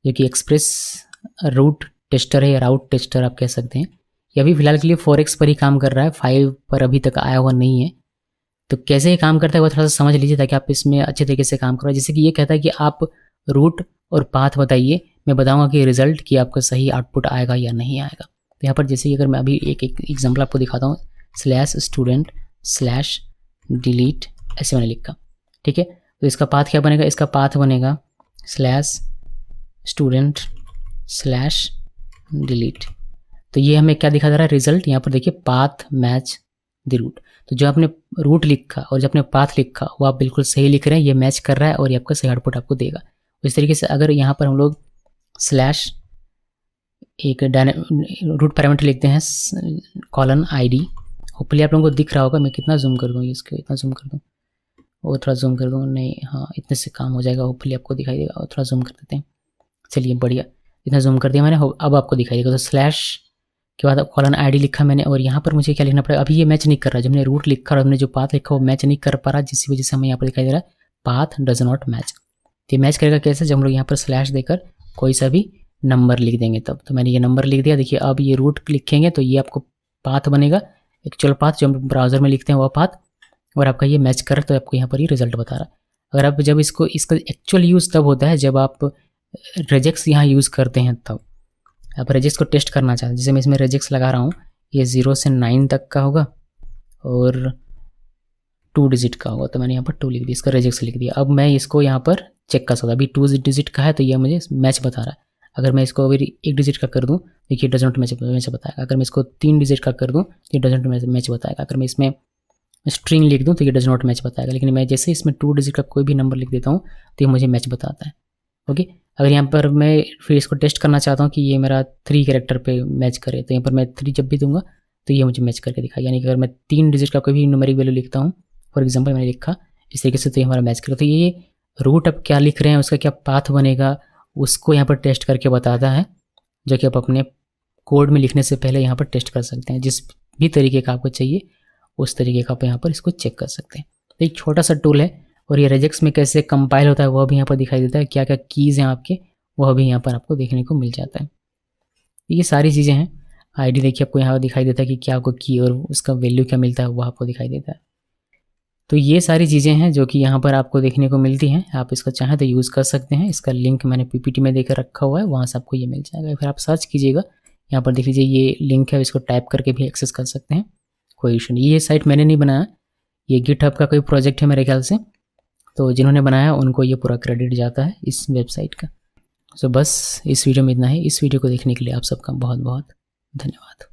जो कि एक्सप्रेस रूट टेस्टर है या राउट टेस्टर आप कह सकते हैं। ये अभी फिलहाल के लिए 4x पर ही काम कर रहा है, 5 पर अभी तक आया हुआ नहीं है। तो कैसे ये काम करता है वो थोड़ा सा समझ लीजिए ताकि आप इसमें अच्छे तरीके से काम करो। जैसे कि ये कहता है कि आप रूट और पाथ बताइए, मैं बताऊंगा कि रिजल्ट कि आपका सही आउटपुट आएगा या नहीं आएगा। तो यहाँ पर जैसे अगर मैं अभी एक एग्जाम्पल आपको दिखाता हूँ, /student/delete ऐसे मैंने लिखा, ठीक है। तो इसका पाथ क्या बनेगा, इसका पाथ बनेगा /student/delete। तो ये हमें क्या दिखा दे रहा है, रिजल्ट। यहाँ पर देखिए पाथ मैच द रूट। तो जो आपने रूट लिखा और जो आपने पाथ लिखा वो आप बिल्कुल सही लिख रहे हैं, ये मैच कर रहा है और ये आपका सही आउटपुट आपको देगा। इस तरीके से अगर यहाँ पर हम लोग एक रूट पैरामीटर लिखते हैं :ID, होपफुली आप लोगों को दिख रहा होगा। मैं कितना जूम कर दूँ इसको, इतना जूम कर दूँ और थोड़ा जूम कर दूँ, नहीं हाँ इतने से काम हो जाएगा, होपफुली आपको दिखाई देगा। और थोड़ा जूम कर देते हैं, चलिए बढ़िया, इतना जूम कर दिया मैंने, अब आपको दिखाई देगा। तो स्लैश के बाद :ID लिखा मैंने और यहाँ पर मुझे क्या लिखना पड़ेगा, अभी ये मैच नहीं कर रहा, जब मैंने रूट लिखा और हमने जो पाथ लिखा वो मैच नहीं कर पा रहा, जिसकी वजह से हमें यहाँ पर दिखाई दे रहा है पाथ डज नॉट मैच। तो मैच करेगा कैसे, जब हम लोग यहाँ पर स्लैश देकर कोई सा भी नंबर लिख देंगे तब। तो मैंने ये नंबर लिख दिया, देखिए अब ये रूट लिखेंगे तो ये आपको पाथ बनेगा, एक्चुअल पाथ जो हम ब्राउजर में लिखते हैं वह पाथ, और आपका ये मैच कर तो आपको यहाँ पर ये रिजल्ट बता रहा है। अगर आप जब इसका एक्चुअल यूज़ तब होता है जब आप रेजेक्स यहाँ यूज़ करते हैं, तब आप रेजेक्स को टेस्ट करना चाहते हैं। जैसे मैं इसमें रेजेक्स लगा रहा हूँ, ये 0 से 9 तक का होगा और 2 डिजिट का होगा, तो मैंने यहाँ पर 2 लिख दिया, इसका रेजेक्स लिख दिया। अब मैं इसको यहाँ पर चेक कर सकता, अभी 2 डिजिट का है तो यह मुझे मैच बता रहा है। अगर मैं इसको अभी 1 डिजिट का कर दूँ, देखिए डज नॉट मैच बताएगा। अगर मैं इसको 3 डिजिट का कर दूँ, ये डज नॉट मैच बताएगा। अगर मैं इसमें स्ट्रिंग लिख दूँ तो ये डज नॉट मैच बताएगा, लेकिन मैं जैसे इसमें 2 डिजिट का कोई भी नंबर लिख देता हूँ तो ये मुझे मैच बताता है। ओके, अगर यहाँ पर मैं फिर इसको टेस्ट करना चाहता हूँ कि ये मेरा 3 कैरेक्टर पे मैच करे, तो यहाँ पर मैं 3 जब भी दूंगा तो ये मुझे मैच करके दिखाएगा। यानी कि अगर मैं 3 डिजिट का कोई भी न्यूमेरिक वैल्यू लिखता हूँ, फॉर एग्जाम्पल मैंने लिखा इस तरीके से, तो ये हमारा मैच करेगा। तो ये रूट अब क्या लिख रहे हैं, उसका क्या पाथ बनेगा, उसको यहाँ पर टेस्ट करके बताता है, जो कि आप अपने कोड में लिखने से पहले यहाँ पर टेस्ट कर सकते हैं। जिस भी तरीके का आपको चाहिए उस तरीके का आप यहाँ पर इसको चेक कर सकते हैं। तो एक छोटा सा टूल है, और ये रेजेक्स में कैसे कंपाइल होता है वह भी यहाँ पर दिखाई देता है, क्या क्या कीज़ हैं आपके वह भी यहाँ पर आपको देखने को मिल जाता है। ये सारी चीज़ें हैं। आईडी देखिए आपको यहाँ पर दिखाई देता है कि क्या आपको की और उसका वैल्यू क्या मिलता है, वह आपको दिखाई देता है। तो ये सारी चीज़ें हैं जो कि यहाँ पर आपको देखने को मिलती हैं। आप इसका चाहें तो यूज़ कर सकते हैं। इसका लिंक मैंने पीपीटी में देकर रखा हुआ है, वहाँ से आपको ये मिल जाएगा। फिर आप सर्च कीजिएगा, यहाँ पर देख लीजिए ये लिंक है, इसको टाइप करके भी एक्सेस कर सकते हैं, कोई इशू नहीं। ये साइट मैंने नहीं बनाया, ये गिटहब का कोई प्रोजेक्ट है मेरे ख्याल से, तो जिन्होंने बनाया उनको ये पूरा क्रेडिट जाता है इस वेबसाइट का। सो बस इस वीडियो में इतना ही। इस वीडियो को देखने के लिए आप सबका बहुत बहुत धन्यवाद।